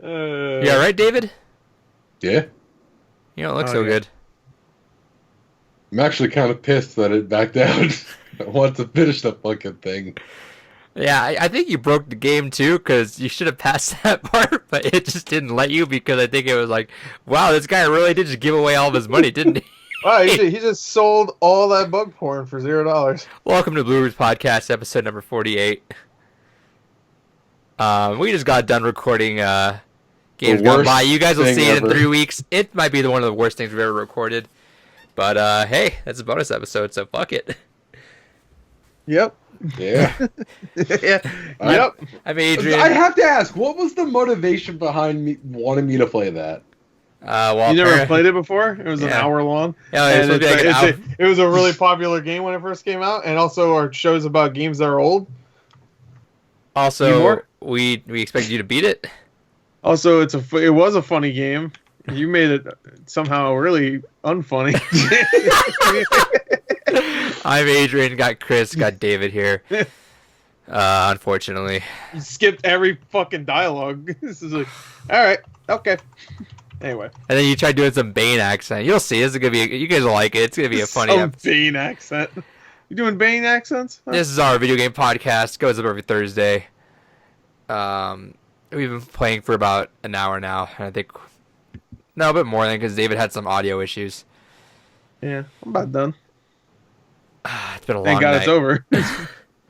Yeah, right, David? Yeah. You don't look so good. I'm actually kind of pissed that it backed out. I want to finish the fucking thing. Yeah, I think you broke the game too, because you should have passed that part, but it just didn't let you because I think it was like, wow, this guy really did just give away all of his money, didn't he? Wow, he just sold all that bug porn for $0. Welcome to Blue Ridge Podcast, episode number 48. We just got done recording Games Gone By. You guys will see it in 3 weeks. It might be one of the worst things we've ever recorded. But hey, that's a bonus episode, so fuck it. Yep. Yeah. Yep. I'm Adrian. I have to ask, what was the motivation behind me wanting me to play that? Well, you never played it before? It was an hour long. Yeah, it was a really popular game when it first came out, and also our shows about games that are old. Also, we expected you to beat it. Also, it was a funny game. You made it somehow really unfunny. I'm Adrian, got Chris, got David here. Unfortunately. You skipped every fucking dialogue. This is like, alright, okay. Anyway. And then you tried doing some Bane accent. You'll see. This is gonna be. You guys will like it. It's gonna be a funny episode. Bane accent. You doing Bane accents? Huh? This is our video game podcast. Goes up every Thursday. We've been playing for about an hour now, and I think a bit more than because David had some audio issues. Yeah, I'm about done. It's been a long Thank God night. it's over.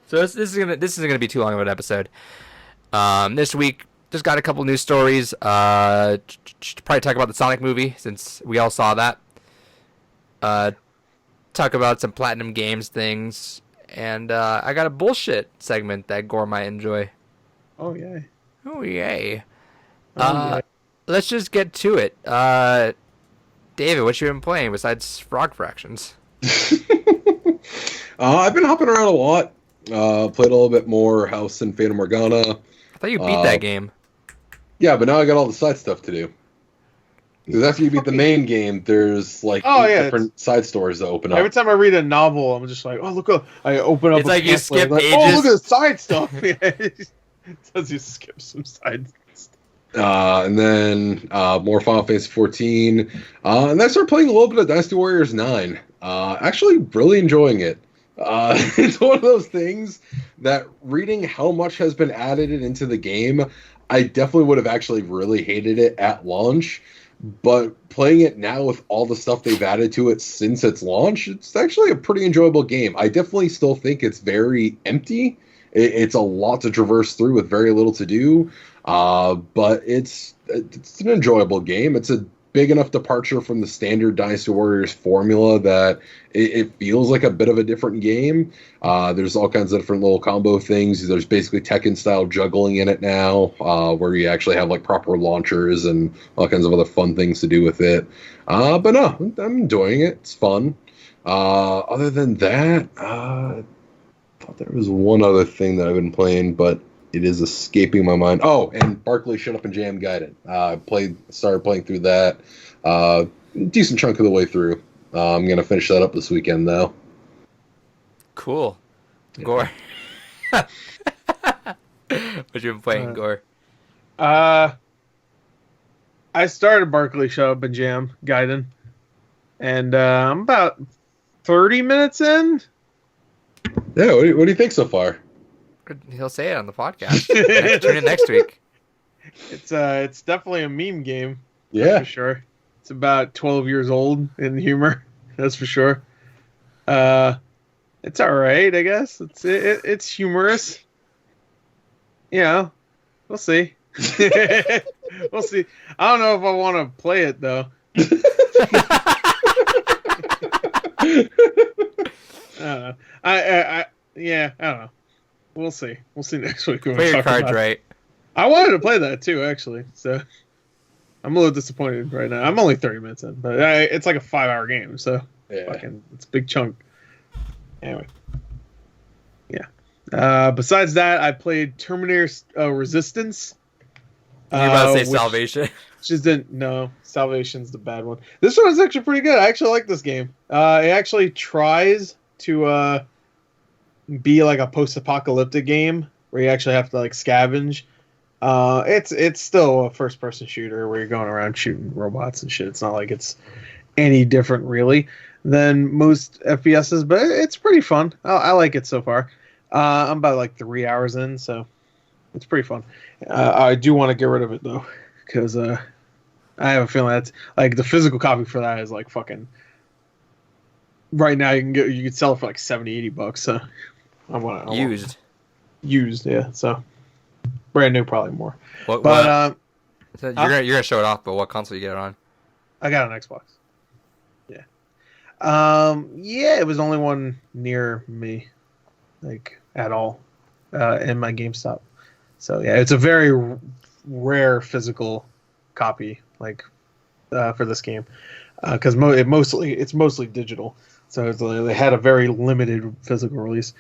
So this isn't gonna be too long of an episode. This week just got a couple news stories. Probably talk about the Sonic movie since we all saw that. Talk about some Platinum Games things, and I got a bullshit segment that Gore might enjoy. Oh yay! Oh yay! Yay. Let's just get to it. David, what you been playing besides Frog Fractions? I've been hopping around a lot. Played a little bit more House and Fata Morgana. I thought you beat that game. Yeah, but now I got all the side stuff to do. Because after you beat the main game, there's like different side stories that open up. Every time I read a novel, I'm just like, oh, look, I open up. It's like you skip ages. Oh, look at the side stuff. It says you skip some side stuff. And then more Final Fantasy 14. And then I started playing a little bit of Dynasty Warriors 9. Actually, really enjoying it. It's one of those things that reading how much has been added into the game, I definitely would have actually really hated it at launch. But playing it now with all the stuff they've added to it since its launch, it's actually a pretty enjoyable game. I definitely still think it's very empty. It's a lot to traverse through with very little to do. But it's an enjoyable game. It's a big enough departure from the standard Dynasty Warriors formula that it feels like a bit of a different game. There's all kinds of different little combo things. There's basically Tekken-style juggling in it now, where you actually have like proper launchers and all kinds of other fun things to do with it. But no, I'm enjoying it. It's fun. Other than that, I thought there was one other thing that I've been playing, but it is escaping my mind. Oh, and Barkley Shut Up and Jam Gaiden. Started playing through that. Decent chunk of the way through. I'm going to finish that up this weekend, though. Cool. Gore. What you been playing, Gore? I started Barkley Shut Up and Jam Gaiden. And I'm about 30 minutes in. Yeah, what do you think so far? He'll say it on the podcast. Tune in next week. It's definitely a meme game. Yeah, for sure. It's about 12 years old in humor. That's for sure. It's all right, I guess. It's humorous. Yeah, we'll see. We'll see. I don't know if I want to play it though. I don't know. We'll see. We'll see next week. Play your cards right. I wanted to play that too, actually. So I'm a little disappointed right now. I'm only 30 minutes in, but it's like a 5-hour game, so it's a big chunk. Anyway, yeah. Besides that, I played Terminator Resistance. You're about to say Salvation. No, Salvation's the bad one. This one is actually pretty good. I actually like this game. It actually tries to be like a post-apocalyptic game where you actually have to like scavenge It's still a first person shooter where you're going around shooting robots and shit. It's not like it's any different really than most FPSs, but it's pretty fun. I like it so far. I'm about like 3 hours in, so it's pretty fun. I do want to get rid of it though, because I have a feeling that's like the physical copy for that is like fucking. Right now you can sell it for like $70-$80. So I want used, yeah. So brand new, probably more. So you're gonna show it off, but what console you get it on? I got an Xbox. Yeah. Yeah, it was the only one near me, like at all, in my GameStop. So yeah, it's a very rare physical copy, like for this game, because it's mostly digital. So they had a very limited physical release.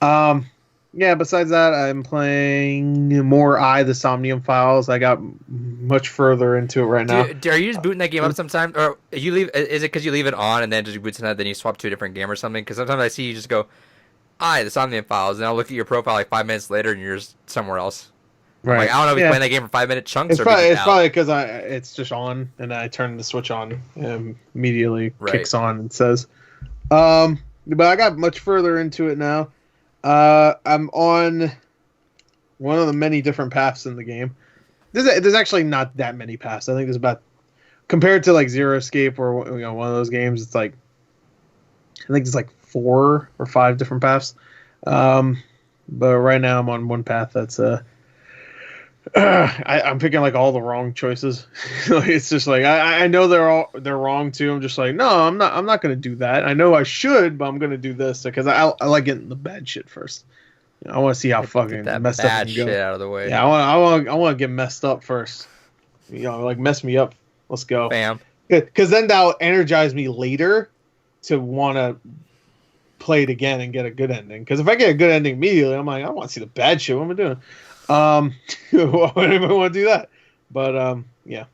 Yeah, besides that, I'm playing more the Somnium Files. I got much further into it right now. Are you just booting that game up sometimes? Or you leave? Is it because you leave it on and then just boot tonight, then you swap to a different game or something? Because sometimes I see you just go, the Somnium Files, and I'll look at your profile like 5 minutes later and you're just somewhere else. Right. Like, I don't know if you're playing that game for 5-minute chunks it's probably because it's just on, and I turn the switch on and immediately kicks on and says. But I got much further into it now. I'm on one of the many different paths in the game. There's actually not that many paths. I think there's about, compared to like Zero Escape or one of those games, it's like I think it's like 4 or 5 different paths. But right now I'm on one path that's I'm picking like all the wrong choices. It's just like I know they're wrong too. I'm just like, no, I'm not gonna do that. I know I should, but I'm gonna do this because I like getting the bad shit first. I want to see how fucking messed up I can go. Shit out of the way. Yeah, I want to get messed up first. Like mess me up. Let's go. Bam. Because then that'll energize me later to want to play it again and get a good ending. Because if I get a good ending immediately, I'm like, I want to see the bad shit. What am I doing? Why would anybody want to do that? But yeah,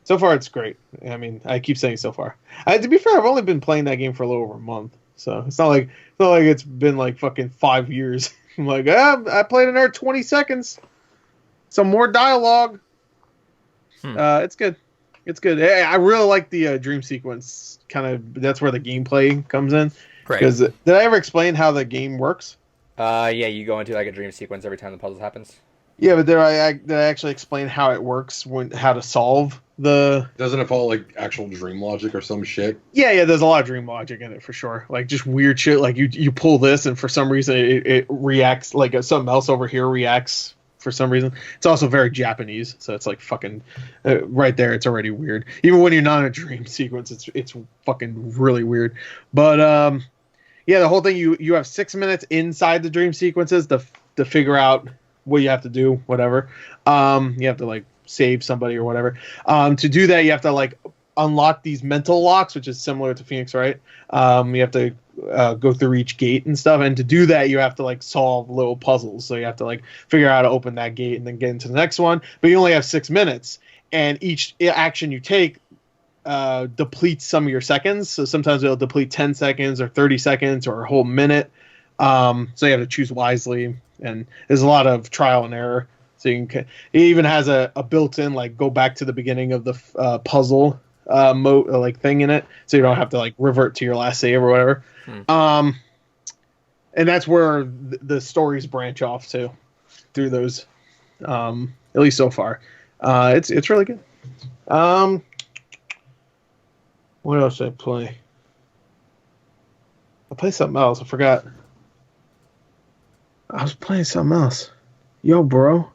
so far it's great. I mean, I keep saying so far. To be fair, I've only been playing that game for a little over a month, so it's not like it's been like fucking 5 years. I'm like, I played another 20 seconds, some more dialogue. It's good. It's good. I really like the dream sequence. Kind of, that's where the gameplay comes in. Right. Because did I ever explain how the game works? Yeah, you go into like a dream sequence every time the puzzle happens. Yeah, but did I actually explain how it works, how to solve the... Doesn't it follow like actual dream logic or some shit? Yeah, there's a lot of dream logic in it for sure. Like just weird shit. Like you pull this and for some reason it reacts, like something else over here reacts for some reason. It's also very Japanese, so it's like fucking right there. It's already weird. Even when you're not in a dream sequence, it's fucking really weird. But yeah, the whole thing, you have 6 minutes inside the dream sequences to figure out what you have to do, whatever. You have to like save somebody or whatever. To do that, you have to like unlock these mental locks, which is similar to Phoenix, right? You have to go through each gate and stuff. And to do that, you have to like solve little puzzles. So you have to like figure out how to open that gate and then get into the next one. But you only have 6 minutes, and each action you take depletes some of your seconds. So sometimes it'll deplete 10 seconds or 30 seconds or a whole minute. So you have to choose wisely, and there's a lot of trial and error. So it even has a built-in like go back to the beginning of the puzzle mode like thing in it, so you don't have to like revert to your last save or whatever. And that's where the stories branch off to through those. At least so far, it's really good. What else did I play? I played something else. I forgot. I was playing something else. Yo, bro.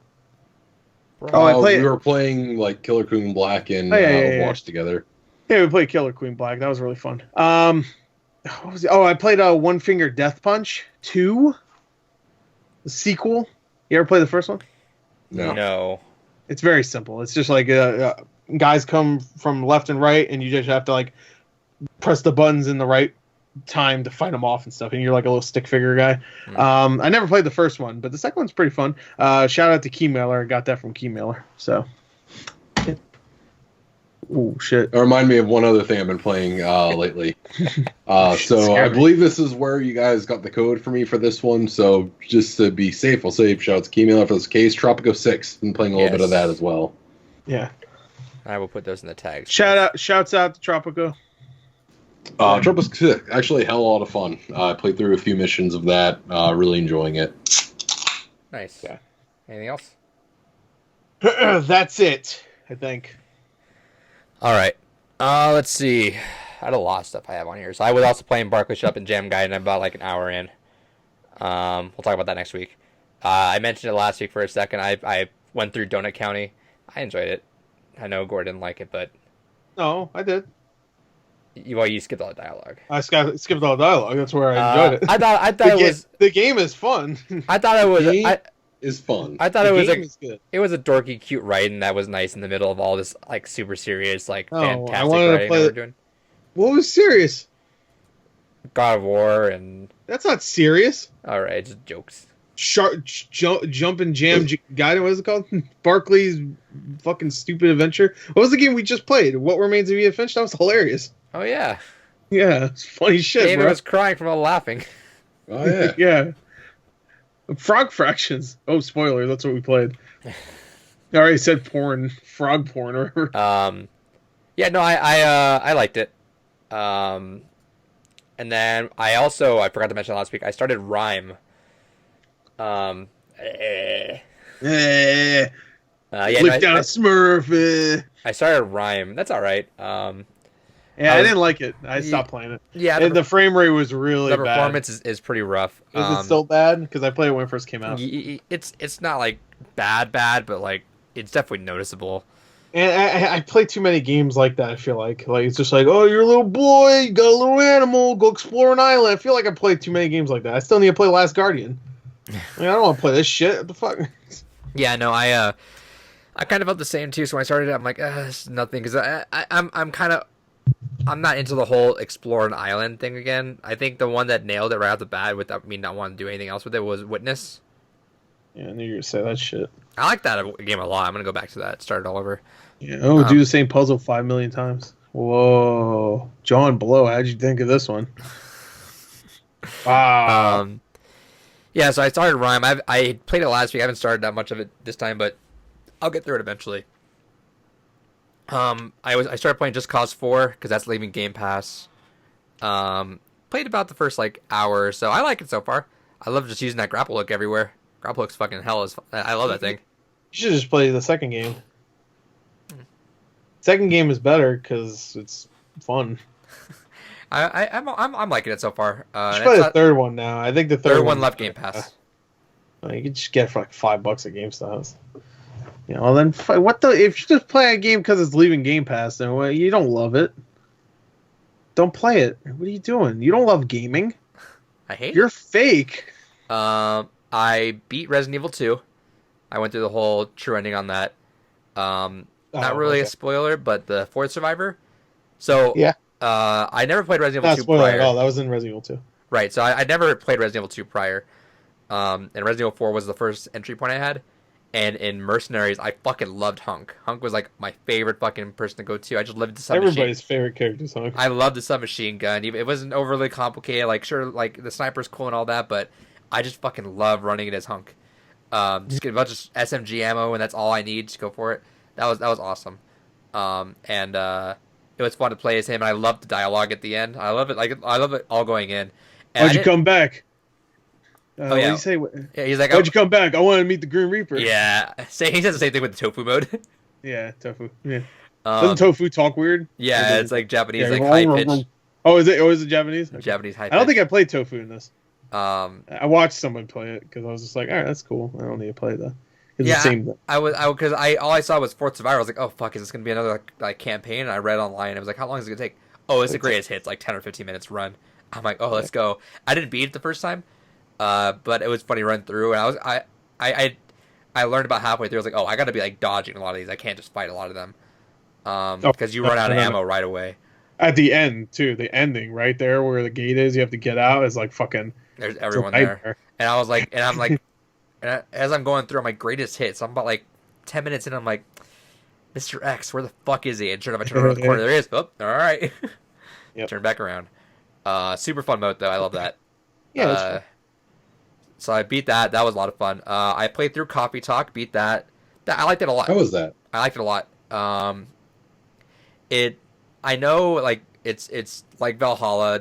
I played. We were playing like Killer Queen Black and Overwatch together. Yeah, we played Killer Queen Black. That was really fun. What was it? Oh, I played One Finger Death Punch 2, the sequel. You ever play the first one? No. It's very simple. It's just like guys come from left and right, and you just have to like press the buttons in the right time to fight them off and stuff, and you're like a little stick figure guy. I never played the first one, but the second one's pretty fun. Shout out to Keymailer. I got that from Keymailer. So Ooh, shit. It reminded me of one other thing I've been playing lately. So I believe this is where you guys got the code for me for this one. So just to be safe, I'll say shouts Keemailer for this case. Tropico 6. Been playing a little bit of that as well. Yeah. I will put those in the tags. Shouts out to Tropico. Tropico 6, actually a hell of a lot of fun. I played through a few missions of that. Really enjoying it. Nice. Yeah. Anything else? That's it, I think. All right. Let's see. I had a lot of stuff I have on here. So I was also playing Barkley Shop and Jam Guide, and I'm about like an hour in. We'll talk about that next week. I mentioned it last week for a second. I went through Donut County. I enjoyed it. I know Gordon didn't like it, but No, I did. you skipped all the dialogue. I skipped all the dialogue. That's where I enjoyed it. I thought it was the game is fun. I thought it was is fun. I thought The it was game is good. it was a dorky, cute writing that was nice in the middle of all this like super serious, like Oh, fantastic I wanted to writing play that we're it. doing. What was serious? God of War and That's not serious. all right, just jokes. Jump and Jam Guide. What is it called? Barkley's fucking stupid adventure. What was the game we just played? What Remains of Edith Finch? That was hilarious. Oh yeah, Yeah, it's funny shit, David bro. was crying from all laughing. Oh, yeah. Yeah. Frog Fractions. Oh, spoiler. That's what we played. I already said porn. Frog porn or whatever. Yeah, no, I liked it. And then I forgot to mention last week. I started Rhyme. Yeah, Yeah, down a Smurf. I started Rhyme. That's all right. Yeah, I didn't like it. I stopped playing it. Yeah, And the frame rate was really the bad. performance is pretty rough. Is it still bad? Because I played it when it first came out. It's not like bad, but like it's definitely noticeable. And I play too many games like that, I feel like. Like, it's just like, oh, you're a little boy, you got a little animal, go explore an island. I feel like I played too many games like that. I still need to play Last Guardian. I don't want to play this shit. What the fuck? Yeah, no, I kind of felt the same too. So when I started it, I'm like, it's nothing, because I'm not into the whole explore an island thing again. I think the one that nailed it right off the bat without me not wanting to do anything else with it was Witness. Yeah, I knew you were going to say that shit. I like that game a lot. I'm gonna go back to that, start it all over. Yeah, do the same puzzle 5 million times. Whoa. John Blow, how'd you think of this one? Wow. Yeah, so I started Rhyme. I played it last week. I haven't started that much of it this time, but I'll get through it eventually. I started playing Just Cause 4 because that's leaving Game Pass. Played about the first like hour or so. I like it so far. I love just using that grapple hook everywhere. Grapple hook's fucking hell. I love that thing. You should just play the second game. Second game is better because it's fun. I'm liking it so far. You should play the third one now. I think the third one left Game Pass. You can just get it for like $5 at GameStop. You know, well then what the? If you just play a game because it's leaving Game Pass, then you don't love it. Don't play it. What are you doing? You don't love gaming. I hate. You're fake. I beat Resident Evil 2. I went through the whole true ending on that. Not really a spoiler, but the fourth survivor. So yeah. I never played Resident Evil 2 spoiler prior. at all. That was in Resident Evil 2. Right, so I never played Resident Evil 2 prior. And Resident Evil 4 was the first entry point I had. And in Mercenaries, I fucking loved Hunk. Hunk was like my favorite fucking person to go to. I just loved the submachine. Everybody's favorite character is Hunk. I loved the submachine gun. It wasn't overly complicated. Like, sure, like the sniper's cool and all that, but I just fucking love running it as Hunk. Just get a bunch of SMG ammo, and that's all I need to go for it. That was awesome. And it was fun to play as him, and I loved the dialogue at the end. I love it. Like, I love it all going in. And Why'd you come back? Oh, yeah. What do you say? Yeah, he's like, Why'd you come back? I want to meet the Grim Reaper. Yeah, he says the same thing with the tofu mode. Yeah, Tofu. Yeah. Doesn't Tofu talk weird? Yeah, it's like Japanese, Yeah, like high pitch. Oh, is it? Oh, is it Japanese? Okay. Japanese high pitch. I don't think I played Tofu in this. I watched someone play it because I was just like, all right, that's cool. I don't need to play that. It's yeah, the same. because all I saw was Fourth Survivor. I was like, oh fuck, is this gonna be another like campaign? And I read online. And I was like, how long is it gonna take? Oh, it's the greatest hits, like 10 or 15 minutes run. I'm like, oh, let's go. I didn't beat it the first time, but it was funny run through. And I learned about halfway through. I was like, oh, I gotta be like dodging a lot of these. I can't just fight a lot of them, because you run out of ammo right away. At the end too, the ending right there where the gate is, you have to get out. Is like fucking. There's everyone there, and I was like, and I'm like, and as I'm going through, I'm like greatest hits. I'm about like 10 minutes in. I'm like, Mr. X, where the fuck is he? And sure enough, I turn around the corner. There he is. Oh, all right. Yep. Turn back around. Super fun mode, though. I love that. Yeah, that's fun. So I beat that. That was a lot of fun. I played through Coffee Talk. Beat that. I liked it a lot. How was that? I liked it a lot. I know, like, it's like Valhalla.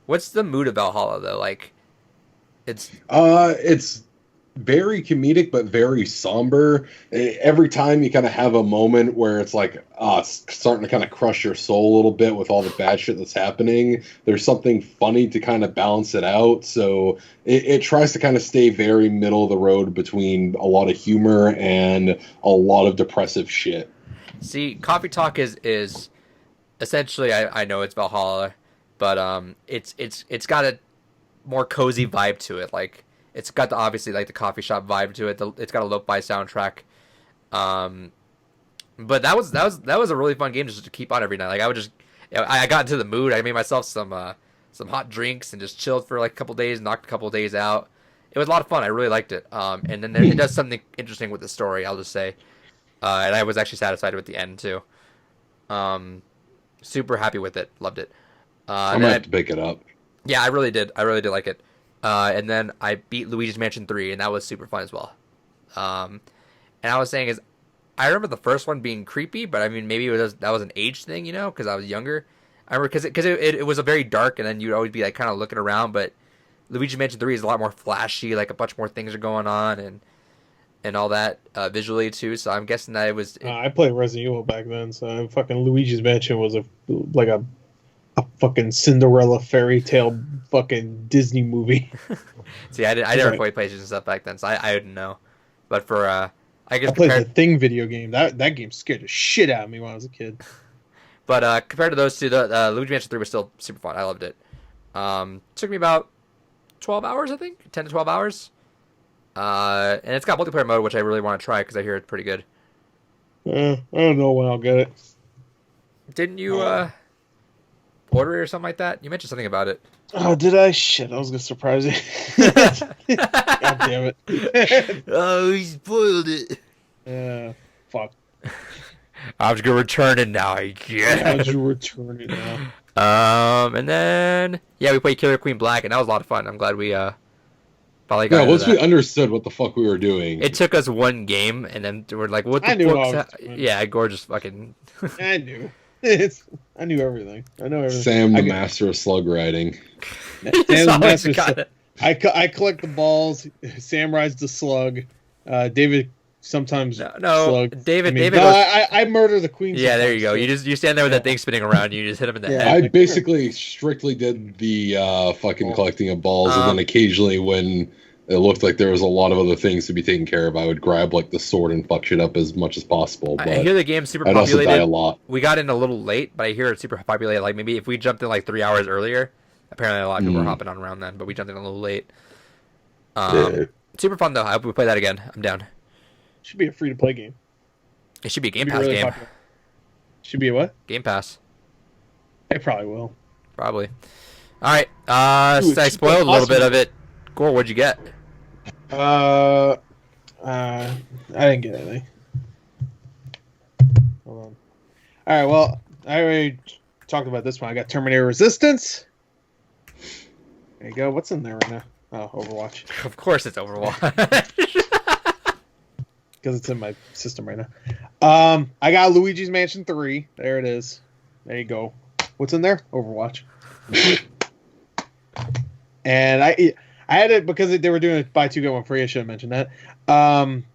What's the mood of Valhalla, though? Like, It's very comedic but very somber. Every time you kind of have a moment where it's like it's starting to kind of crush your soul a little bit with all the bad shit that's happening, there's something funny to kind of balance it out. So it tries to kind of stay very middle of the road between a lot of humor and a lot of depressive shit. See, Coffee Talk is essentially, I know it's Valhalla, but it's got a more cozy vibe to it. Like, it's got obviously like the coffee shop vibe to it. It's got a lo-fi soundtrack. But that was a really fun game just to keep on every night. Like, I got into the mood. I made myself some hot drinks and just chilled for like a couple days, knocked a couple days out. It was a lot of fun. I really liked it. And then it does something interesting with the story, I'll just say. And I was actually satisfied with the end too. Super happy with it. Loved it. I'm gonna have to pick it up. Yeah, I really did. I really did like it. And then I beat Luigi's Mansion 3, and that was super fun as well. And I was saying I remember the first one being creepy, but I mean, maybe that was an age thing, because I was younger. I remember because it was a very dark, and then you'd always be like kind of looking around. But Luigi's Mansion 3 is a lot more flashy, like a bunch more things are going on, and all that visually too. So I'm guessing that it was. I played Resident Evil back then, so fucking Luigi's Mansion was a fucking Cinderella fairy tale fucking Disney movie. See, I never played PlayStation stuff back then, so I didn't know. But for I guess I played the Thing video game. That game scared the shit out of me when I was a kid. But compared to those two, the Luigi Mansion 3 was still super fun. I loved it. Took me about 12 hours, I think, 10 to 12 hours. And it's got multiplayer mode, which I really want to try because I hear it's pretty good. I don't know when I'll get it. Didn't you order it or something like that? You mentioned something about it. Oh, did I? Shit, I was gonna surprise you. God damn it. Oh, he spoiled it. Fuck. I'm just gonna return it now, I guess. I'll just return it now. And then we played Killer Queen Black, and that was a lot of fun. I'm glad we probably got once we understood what the fuck we were doing. It took us one game, and then we're like, what the fuck? Yeah, gorgeous fucking... I knew. I knew everything. I know everything. Sam, the master of slug riding. I collect the balls. Sam rides the slug. David sometimes slug. David goes, I murder the queen. Yeah, there you go. You stand there with that thing spinning around. You just hit him in the head. I basically strictly did the fucking collecting of balls, and then occasionally when it looked like there was a lot of other things to be taken care of, I would grab like the sword and fuck shit up as much as possible. But I hear the game's super I'd populated. also die a lot. We got in a little late, but I hear it's super populated. Like maybe if we jumped in like 3 hours earlier, apparently a lot of people were hopping on around then, but we jumped in a little late. Super fun though. I hope we play that again. I'm down. Should be a free to play game. It should be a Game Pass game. Popular. Should be a what? Game Pass. It probably will. Probably. All right. I spoiled a little bit of it. Gore, what'd you get? I didn't get anything. Hold on. All right. Well, I already talked about this one. I got Terminator Resistance. There you go. What's in there right now? Oh, Overwatch. Of course, it's Overwatch. Because it's in my system right now. I got Luigi's Mansion 3. There it is. There you go. What's in there? Overwatch. And I had it because they were doing it buy two get one free. I should have mentioned that.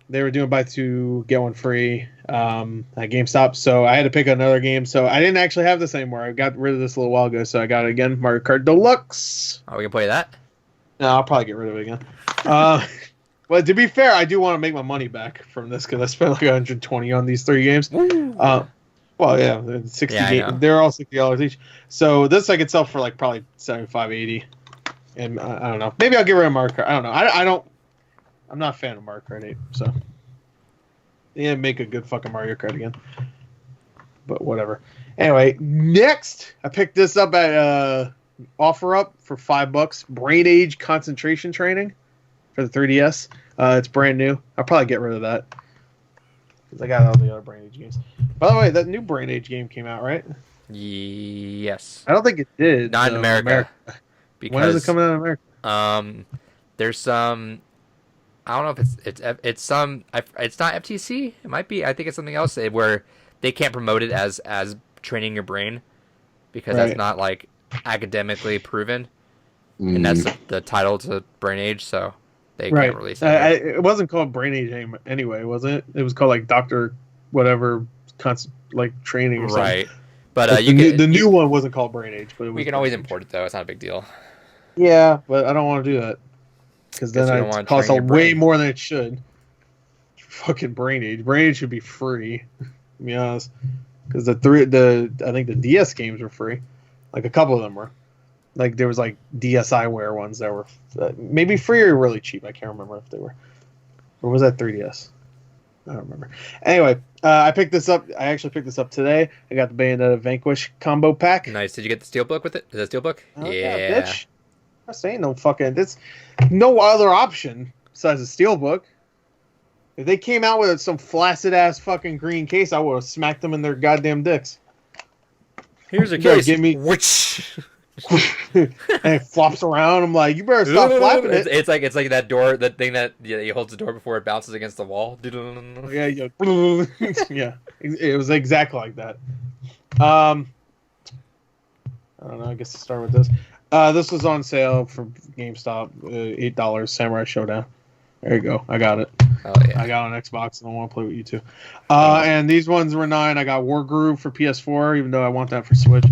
They were doing buy two get one free at GameStop, so I had to pick another game. So I didn't actually have this anymore. I got rid of this a little while ago, so I got it again. Mario Kart Deluxe. Are we gonna play that? No, I'll probably get rid of it again. Well, to be fair, I do want to make my money back from this because I spent like 120 on these 3 games. Well, yeah, 60 games. They're all $60 each. So this I could sell for like probably 75, 80. And I don't know. Maybe I'll get rid of Mario Kart. I don't know. I'm not a fan of Mario Kart 8. So yeah, make a good fucking Mario Kart again. But whatever. Anyway, next I picked this up at OfferUp for $5. Brain Age Concentration Training for the 3DS. It's brand new. I'll probably get rid of that. because I got all the other Brain Age games. By the way, that new Brain Age game came out, right? Yes. I don't think it did. Not in America. Because when is it coming out in America? There's some. I don't know if it's some. It's not FTC. It might be. I think it's something else where they can't promote it as training your brain because that's not like academically proven, and that's the title to Brain Age, so they can't release it. It wasn't called Brain Age anyway, was it? It was called like Doctor whatever, like training or something. Right. But the new one wasn't called Brain Age, but we can always import it though. It's not a big deal. Yeah, but I don't want to do that because then it costs way more than it should. Fucking Brain Age. Brain Age should be free. To be honest, because I think the DS games were free. Like a couple of them were. Like there was like DSiWare ones that were maybe free or really cheap. I can't remember if they were. Or was that 3DS? I don't remember. Anyway, I picked this up. I actually picked this up today. I got the Bayonetta Vanquish combo pack. Nice. Did you get the Steelbook with it? Is that Steelbook? Yeah, bitch. I'm saying no fucking. There's no other option besides a Steelbook. If they came out with some flaccid ass fucking green case, I would have smacked them in their goddamn dicks. Here's a case. Give me which. And it flops around. I'm like, you better stop flapping it. It's like that door, that thing that he holds the door before it bounces against the wall. Yeah, yeah. It was exactly like that. I don't know. I guess to start with this. This was on sale from GameStop. $8. Samurai Showdown. There you go. I got it. Oh yeah. I got it on Xbox and I want to play with you too. And these ones were $9. I got War Groove for PS4, even though I want that for Switch.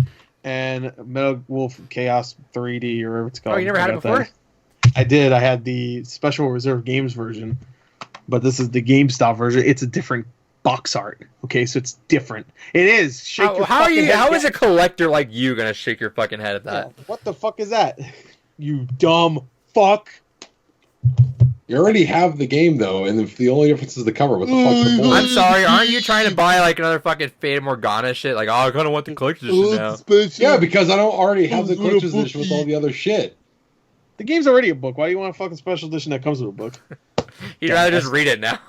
And Metal Wolf Chaos 3D or whatever it's called. Oh, you never had it before? I did. I had the Special Reserve Games version, but this is the GameStop version. It's a different box art. Okay, so it's different. It is. How is a collector like you gonna shake your fucking head at that? Yeah, what the fuck is that? You dumb fuck. You already have the game though, and if the only difference is the cover, what the fuck's the point? I'm sorry, aren't you trying to buy like another fucking Fate Morgana shit? Like, oh, I kind of want the collector's edition now. Yeah, because I don't already have the collector's edition with all the other shit. The game's already a book. Why do you want a fucking special edition that comes with a book? You'd rather just read it now.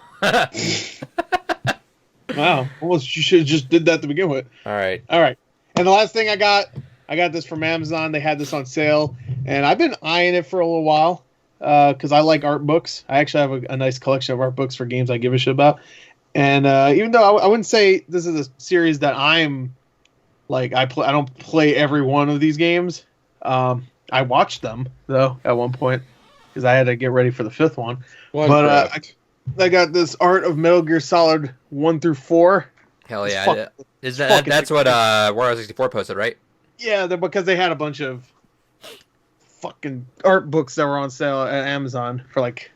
Wow. Well, you should have just did that to begin with. All right. And the last thing I got this from Amazon. They had this on sale, and I've been eyeing it for a little while. Because I like art books. I actually have a nice collection of art books for games I give a shit about. And even though I wouldn't say this is a series that I'm like I don't play every one of these games. I watched them though at one point because I had to get ready for the fifth one. I got this art of Metal Gear Solid 1 through 4. Hell yeah! That's what Wario 64 posted, right? Yeah, because they had a bunch of fucking art books that were on sale at Amazon for like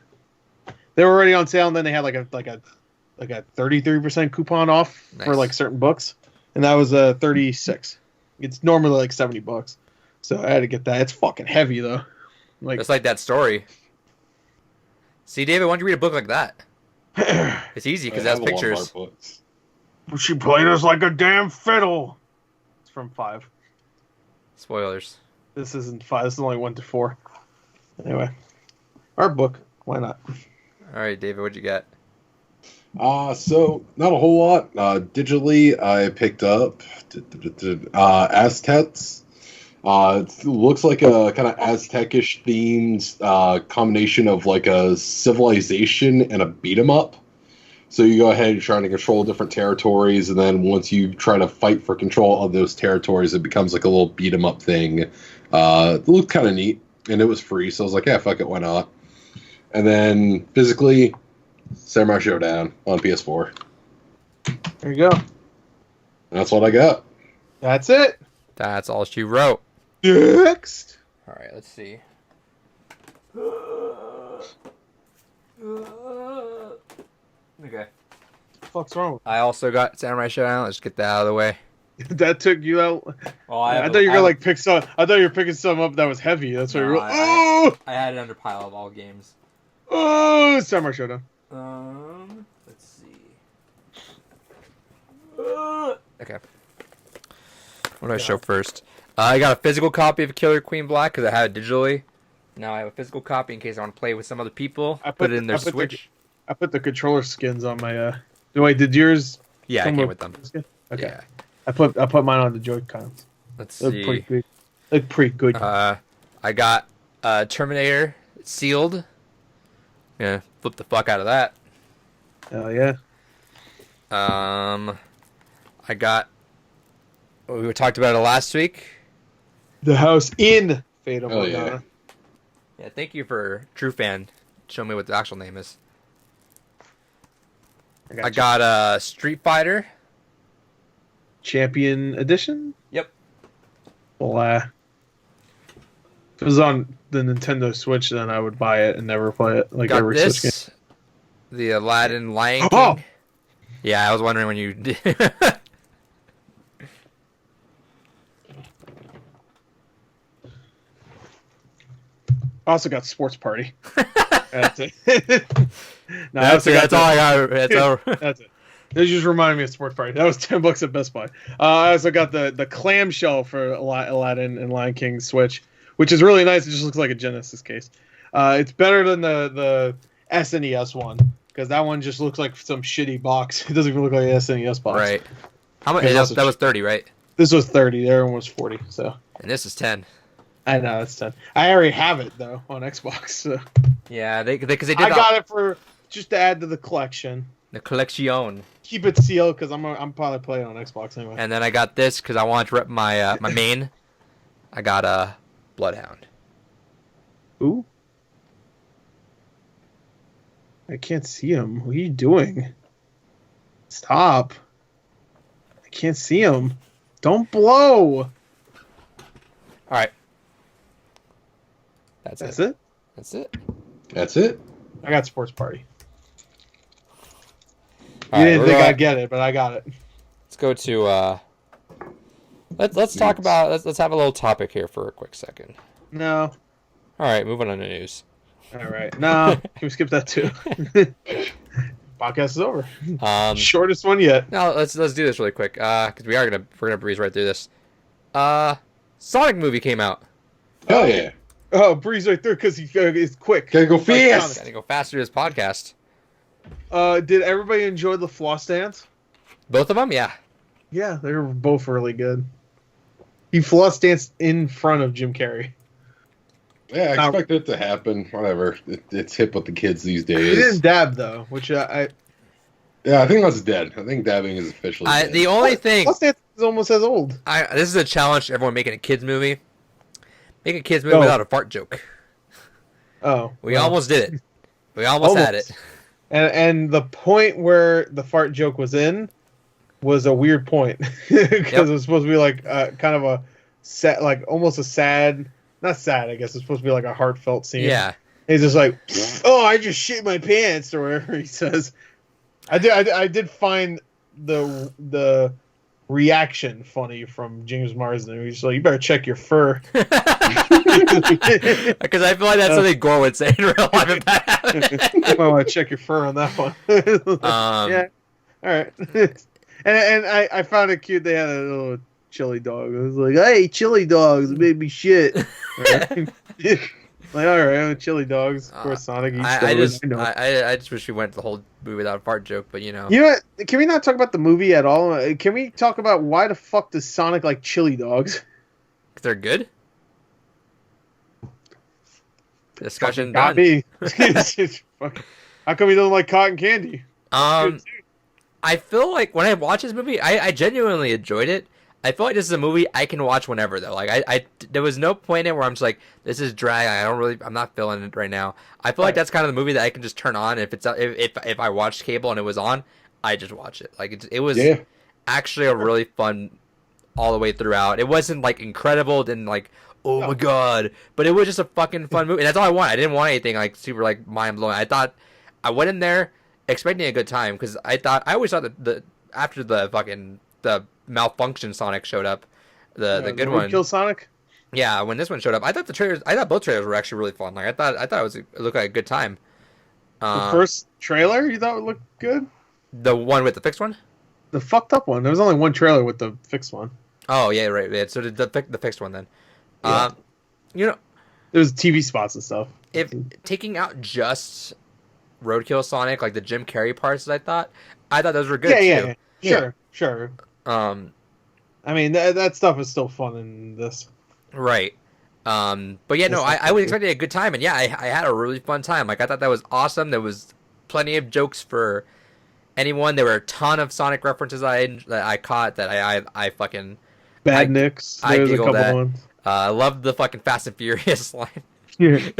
they were already on sale, and then they had like a 33% coupon off for like certain books, and that was 36. It's normally like $70, so I had to get that. It's fucking heavy though. Like it's like that story. See, David, why don't you read a book like that? It's easy because it has pictures. She played us like a damn fiddle. It's from 5. Spoilers. This isn't 5. This is only 1 to 4. Anyway, art book. Why not? All right, David, what'd you get? So not a whole lot. Digitally, I picked up Aztecs. It looks like a kind of Aztecish themed combination of like a civilization and a beat 'em up. So you go ahead and trying to control different territories, and then once you try to fight for control of those territories, it becomes like a little beat 'em up thing. It looked kind of neat, and it was free, so I was like, yeah, fuck it, why not? And then physically, Samurai Showdown on PS4. There you go. And that's what I got. That's it. That's all she wrote. Next. All right, let's see. Okay. What the fuck's wrong? I also got Samurai Showdown. Let's get that out of the way. That took you out. Oh, I thought you were gonna like pick some. I thought you were picking some up that was heavy. That's why you were. Oh! I had it under pile of all games. Oh, Samurai Showdown. Let's see. Okay. What do I show first? I got a physical copy of Killer Queen Black because I had it digitally. Now I have a physical copy in case I want to play with some other people. Put it in their Switch. I put the controller skins on my Wait, did yours? Yeah, I come came with them. Okay. Yeah. I put mine on the Joy-Cons. Let's They're see. pretty good. Look pretty good. I got Terminator sealed. Yeah, flip the fuck out of that. Hell yeah. I got. We talked about it last week. The house in Fate of Oh, Morgana. Yeah, thank you for True Fan. Show me what the actual name is. I got Street Fighter. Champion Edition? Yep. Well, if it was on the Nintendo Switch, then I would buy it and never play it. Like Got every Switch game. this. The Aladdin Lion King. Oh! Yeah, I was wondering when you did. I also got Sports Party. That's it. No, I that's also got all I got. That's all. That's it. This just reminded me of Sports Party. That was $10 at Best Buy. I also got the clamshell for Aladdin and Lion King Switch, which is really nice. It just looks like a Genesis case. It's better than the SNES one because that one just looks like some shitty box. It doesn't even look like an SNES box. Right. How much? It's That was 30, right? This was 30. The other one was 40. So And this is 10. I know it's 10. I already have it though on Xbox. So. Yeah, because they did. I got it for just to add to the collection. The collection. Keep it sealed because I'm probably playing on Xbox anyway. And then I got this because I wanted to rep my my main. I got a Bloodhound. Ooh. I can't see him. What are you doing? Stop. I can't see him. Don't blow. All right. That's it. That's it? That's it. I got Sports Party. All You right, didn't think I'd get it, but I got it. Let's go to let's talk about let's have a little topic here for a quick second. No. All right, moving on to news. All right. No. Can we skip that too? Podcast is over. Shortest one yet. Now let's do this really quick because we're gonna breeze right through this. Sonic movie came out. Hell yeah. Oh, breeze right through because it's quick. Gotta go fast. Gotta go faster to this podcast. Did everybody enjoy the floss dance? Both of them, yeah. Yeah, they were both really good. He floss danced in front of Jim Carrey. Yeah, I expect it to happen. Whatever. It's hip with the kids these He days. didn't dab though, which Yeah, I think that's dead. I think dabbing is officially dead. The only thing floss dance is almost as old. this is a challenge to everyone making a kids movie. Make a kids movie without a fart joke. Oh, We almost did it. We almost had it. And the point where the fart joke was in was a weird point because it was supposed to be like kind of a sad, like almost a sad, not sad. I guess it's supposed to be like a heartfelt scene. Yeah. He's just like, oh, I just shit my pants or whatever he says. I did find the reaction funny from James Marsden. He's like, you better check your fur. Because I feel like that's something Gore would say in real life if that happened. I want to check your fur on that one. Yeah. All right. and I found it cute. They had a little chili dog. It was like, hey, chili dogs, it made me shit. Right? Like, all right, chili dogs. Of course, Sonic eats those. I just wish we went the whole movie without a fart joke, but you know. You know what? Can we not talk about the movie at all? Can we talk about why the fuck does Sonic like chili dogs? They're good? Discussion Got done. me. How come he doesn't like cotton candy? I feel like when I watch this movie, I genuinely enjoyed it. I feel like this is a movie I can watch whenever though. Like there was no point in it where I'm just like, this is drag. I'm not feeling it right now. I feel like that's kind of the movie that I can just turn on if I watched cable and it was on, I just watch it. Like it was actually a really fun all the way throughout. It wasn't like incredible, didn't like my god, but it was just a fucking fun movie. And that's all I want. I didn't want anything like super like mind blowing. I thought I went in there expecting a good time because I always thought that after the malfunction Sonic showed up, the good one. Kill Sonic. Yeah, when this one showed up, I thought both trailers were actually really fun. Like I thought it looked like a good time. The first trailer you thought would look good? The one with the fixed one? The fucked up one. There was only one trailer with the fixed one. Oh yeah, right. Yeah. So the fixed one then. Yeah. You know, there was TV spots and stuff. If taking out just Roadkill Sonic, like the Jim Carrey parts that I thought, I thought those were good too. Yeah. Sure. Um, I mean, that stuff is still fun in this. right. But yeah, no, I was expecting a good time, and yeah, I had a really fun time. Like I thought that was awesome. There was plenty of jokes for anyone. There were a ton of Sonic references that I caught that I fucking Badniks. There's a couple at. ones. I loved the fucking Fast and Furious line. Yeah.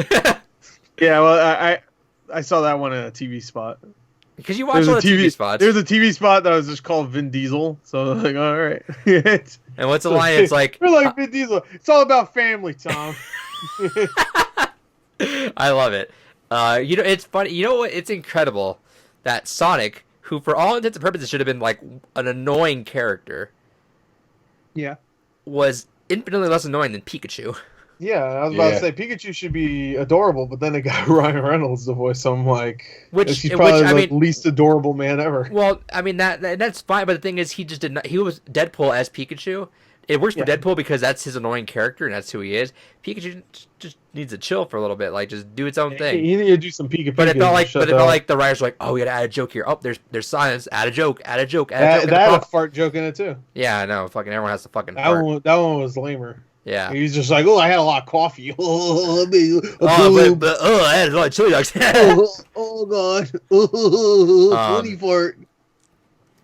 Yeah. Well, I saw that one in a TV spot. Because you watch all the TV spots. There's a TV spot that was just called Vin Diesel. So I was like, all right. And what's the line? It's like we're like Vin Diesel. It's all about family, Tom. I love it. It's funny. You know what? It's incredible that Sonic, who for all intents and purposes should have been like an annoying character, yeah, was infinitely less annoying than Pikachu. Yeah, I was about to say Pikachu should be adorable, but then they got Ryan Reynolds to voice him like, he's probably the least adorable man ever. Well, I mean that's fine, but the thing is, he just did not. He was Deadpool as Pikachu. It works for Deadpool because that's his annoying character and that's who he is. Pikachu just needs to chill for a little bit, like just do its own thing. You need to do some Pikachu. But it felt like the writers were like, oh, we gotta add a joke here. Oh, there's science. Add a joke. Add a joke. That had a fart joke in it too. Yeah, I know. Fucking everyone has to fucking fart. That one was lamer. Yeah. He's just like, oh, I had a lot of coffee. I had a lot of chili dogs. oh god. Funny fart.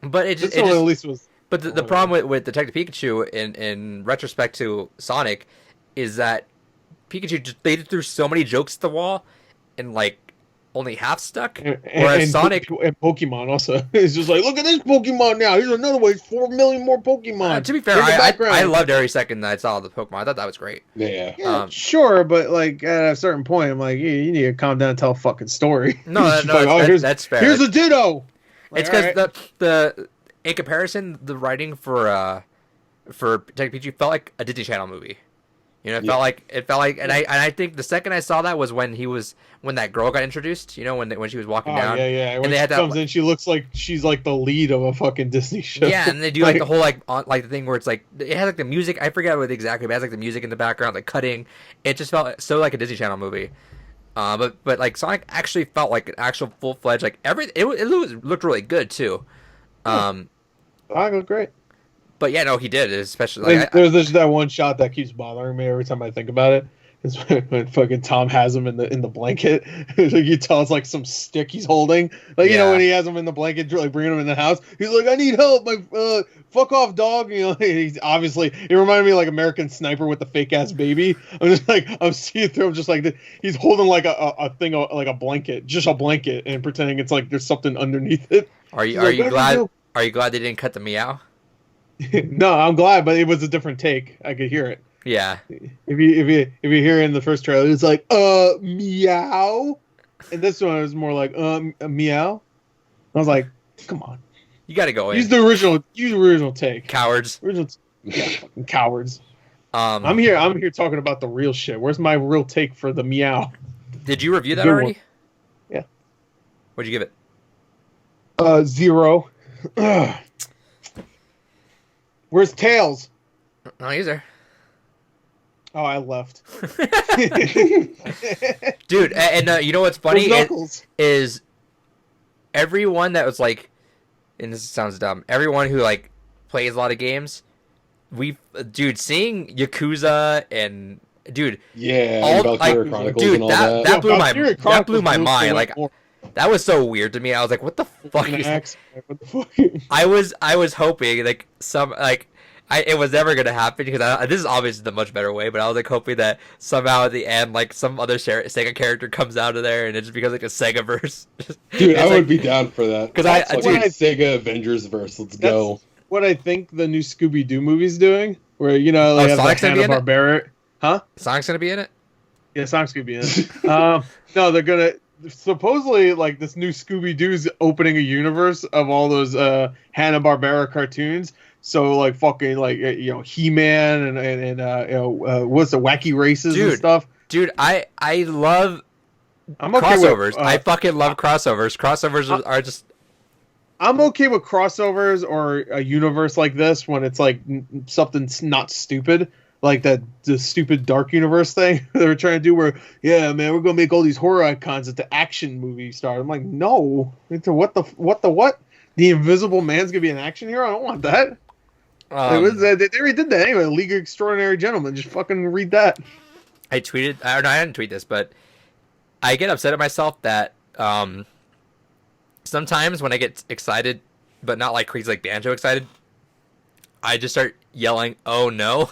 But it just, at least was. But the problem with Detective Pikachu in retrospect to Sonic is that Pikachu they threw so many jokes at the wall and like only half stuck. Whereas Sonic and Pokemon also is just like, look at this Pokemon now. Here's another way. 4 million more Pokemon. To be fair, I loved every second that I saw the Pokemon. I thought that was great. Yeah. Sure, but like at a certain point, I'm like, you need to calm down and tell a fucking story. No, that's fair. Here's a Ditto. Like, it's because the in comparison, the writing for Detective Pikachu felt like a Disney Channel movie. You know, it felt like, and I think the second I saw that was when that girl got introduced. You know, when she was walking down. Yeah. When she comes in, she looks like she's like the lead of a fucking Disney show. Yeah, and they do like the whole like the thing where it's like it has like the music. I forget what exactly, but it has like the music in the background, like cutting. It just felt so like a Disney Channel movie. But like Sonic actually felt like an actual full fledged like it looked really good too. Sonic looked great. But yeah, no, he did. Especially like, there's that one shot that keeps bothering me every time I think about it. It's when fucking Tom has him in the blanket. Like you tell it's like some stick he's holding. Like you know when he has him in the blanket, like bringing him in the house. He's like, I need help. My fuck off, dog. You know, he's obviously it reminded me of like American Sniper with the fake ass baby. I'm just like I'm seeing through him just like he's holding like a thing like a blanket, just a blanket, and pretending it's like there's something underneath it. Are you glad? Are you glad they didn't cut the meow? No, I'm glad, but it was a different take. I could hear it. Yeah. If you hear it in the first trailer, it's like meow, and this one was more like meow. I was like, come on, you got to go in. Use the original take. Cowards. Fucking cowards. I'm here talking about the real shit. Where's my real take for the meow? Did you review that already? Yeah. What'd you give it? 0. Where's Tails? Oh, he's there. Oh, I left. Dude, and you know what's funny is everyone that was like, and this sounds dumb, everyone who like plays a lot of games, seeing Yakuza and Valkyria Chronicles and all that. That blew my mind. Like that was so weird to me. I was like, what the fuck is that? I was hoping like it was never gonna happen because this is obviously the much better way, but I was like hoping that somehow at the end like some other Sega character comes out of there and it just becomes like a Sega verse. Dude, I would be down for that. Because Sega Avengers verse. Let's go. What I think the new Scooby-Doo movie's doing, where they have Sonic's the Hanna-Barbera. Huh? Sonic's gonna be in it. Yeah, Sonic's gonna be in it. No, they're gonna. Supposedly, like this new Scooby-Doo's opening a universe of all those Hanna-Barbera cartoons. So like fucking like He-Man and what's the Wacky Races and stuff. Dude, I love crossovers. I fucking love crossovers. Crossovers are just. I'm okay with crossovers or a universe like this when it's like something not stupid. Like the stupid Dark Universe thing they were trying to do where, yeah, man, we're going to make all these horror icons at the action movie star. I'm like, no. What? The Invisible Man's gonna be an action hero. I don't want that. They already did that anyway. League of Extraordinary Gentlemen. Just fucking read that. I tweeted. I didn't tweet this, but I get upset at myself that sometimes when I get excited, but not like crazy like Banjo excited, I just start yelling, "Oh no!"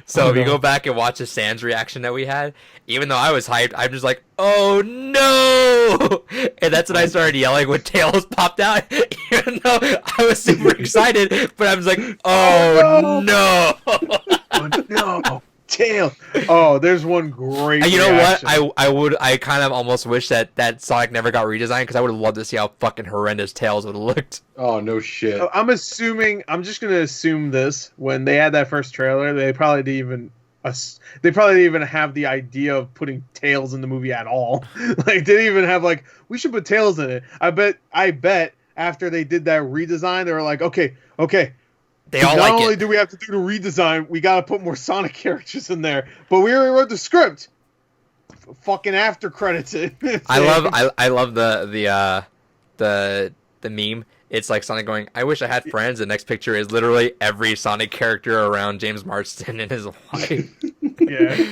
So if you go back and watch the Sans reaction that we had, even though I was hyped, I'm just like, "Oh no!" And that's when I started yelling when Tails popped out, even though I was super excited. But I was like, "Oh no!" Oh no! Tail. Oh, there's one great. And you know reaction. what? I kind of almost wish that Sonic never got redesigned because I would have loved to see how fucking horrendous Tails would have looked. Oh no shit. I'm just gonna assume this. When they had that first trailer, they probably didn't even have the idea of putting Tails in the movie at all. Like, they didn't even have like, we should put Tails in it. I bet after they did that redesign, they were like, okay. They all Not like only it. do we have to do the redesign, we gotta put more Sonic characters in there. But we already wrote the script. Fucking after credits it. I love the meme. It's like Sonic going, "I wish I had friends." The next picture is literally every Sonic character around James Marsden and his wife. Yeah. I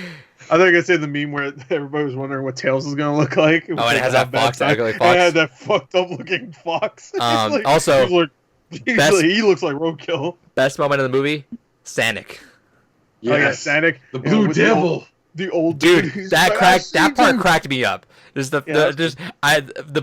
thought you were gonna say the meme where everybody was wondering what Tails was gonna look like. Oh, and it has that fox, that ugly And fox. it had that fucked up looking fox. Also, he looks like roadkill. best moment of the movie, Sonic. Yes. Oh yeah, Sonic, the Blue Devil. The old dude, who's that part cracked me up. Just the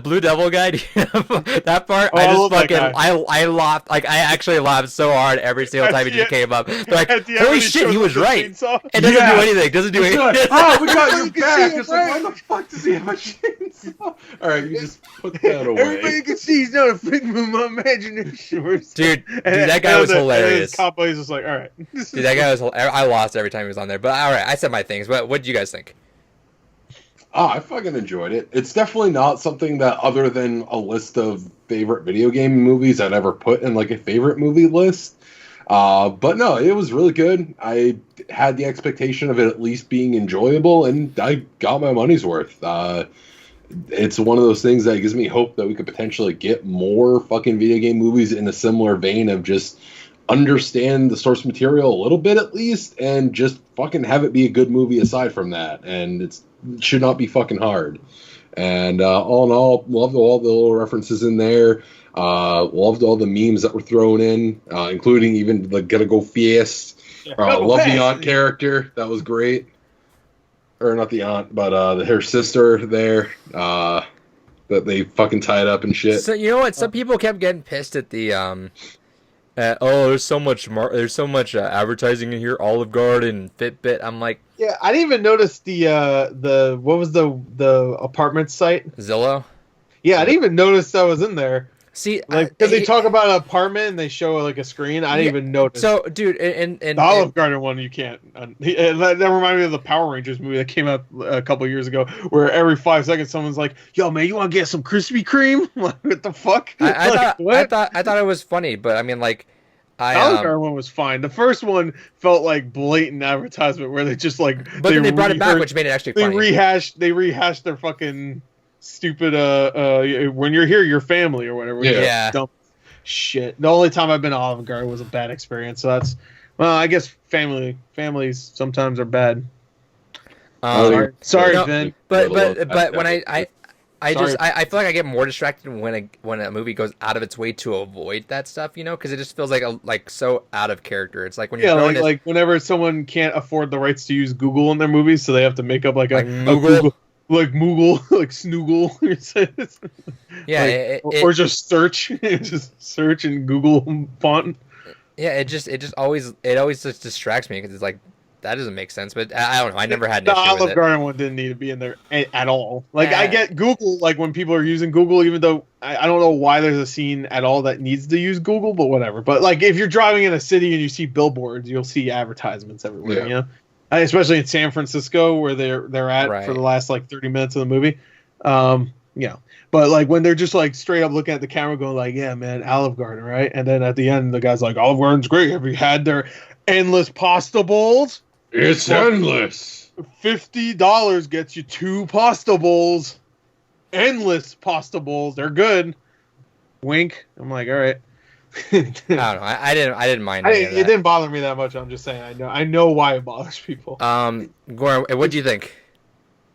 Blue Devil guy. That part, I laughed. Like, I actually laughed so hard every single time he just came up. Like, holy shit, he was right. It doesn't do anything. Doesn't do anything. Like, oh, we got you back. It's like, why the fuck does he have a chainsaw? All right, you just put that away. Everybody can see he's not a figment of my imagination. Dude, that guy was hilarious. Cop was just like, all right. Dude, that guy was. I lost every time he was on there. But all right, I said my things. But what do you guys think? Oh, I fucking enjoyed it. It's definitely not something that, other than a list of favorite video game movies, I'd ever put in like a favorite movie list. But no, it was really good. I had the expectation of it at least being enjoyable, and I got my money's worth. It's one of those things that gives me hope that we could potentially get more fucking video game movies in a similar vein of just understand the source material a little bit at least, and just fucking have it be a good movie aside from that. And it should not be fucking hard. And all in all, loved all the little references in there. Loved all the memes that were thrown in, including even the "Gotta Go Fiest." Love the aunt character. That was great. Or not the aunt, but her sister there. That they fucking tied up and shit. So you know what? Some people kept getting pissed at the there's so much advertising in here, Olive Garden, Fitbit. I'm like, yeah, I didn't even notice the what was the apartment site? Zillow. Yeah, I didn't even notice that was in there. See, like, because they talk about an apartment and they show like a screen. I didn't even notice. So, dude, and the Olive Garden one, you can't. That reminded me of the Power Rangers movie that came out a couple years ago, where every 5 seconds someone's like, "Yo, man, you want to get some Krispy Kreme?" Like, what the fuck? I thought it was funny, but I mean, like, the Olive Garden one was fine. The first one felt like blatant advertisement, where they just like, but then they brought it back, which made it actually funny. They rehashed their fucking stupid when you're here, your family or whatever. Yeah. Dumb shit. The only time I've been to Olive Garden was a bad experience. So that's, well, I guess families sometimes are bad. Sorry, Vin. But when I feel like I get more distracted when a movie goes out of its way to avoid that stuff, you know, because it just feels like so out of character. It's like when you're like whenever someone can't afford the rights to use Google in their movies, so they have to make up like Moogle. Like Moogle, like Snoogle. Yeah, or just search, just search in Google font. Yeah, it always just distracts me because it's like, that doesn't make sense. But I don't know. I never had an issue with it. The Olive Garden one didn't need to be in there at all. Like, I get Google, like when people are using Google, even though I don't know why there's a scene at all that needs to use Google, but whatever. But like, if you're driving in a city and you see billboards, you'll see advertisements everywhere. You know. Especially in San Francisco, where they're at for the last like 30 minutes of the movie, But like when they're just like straight up looking at the camera, going like, "Yeah, man, Olive Garden, right?" And then at the end, the guy's like, "Olive Garden's great. Have you had their endless pasta bowls? It's endless. $50 gets you 2 pasta bowls. Endless pasta bowls. They're good." Wink. I'm like, all right. I don't know. I didn't mind any of It that. didn't bother me that much. I'm just saying. I know why it bothers people. Goran, what do you think?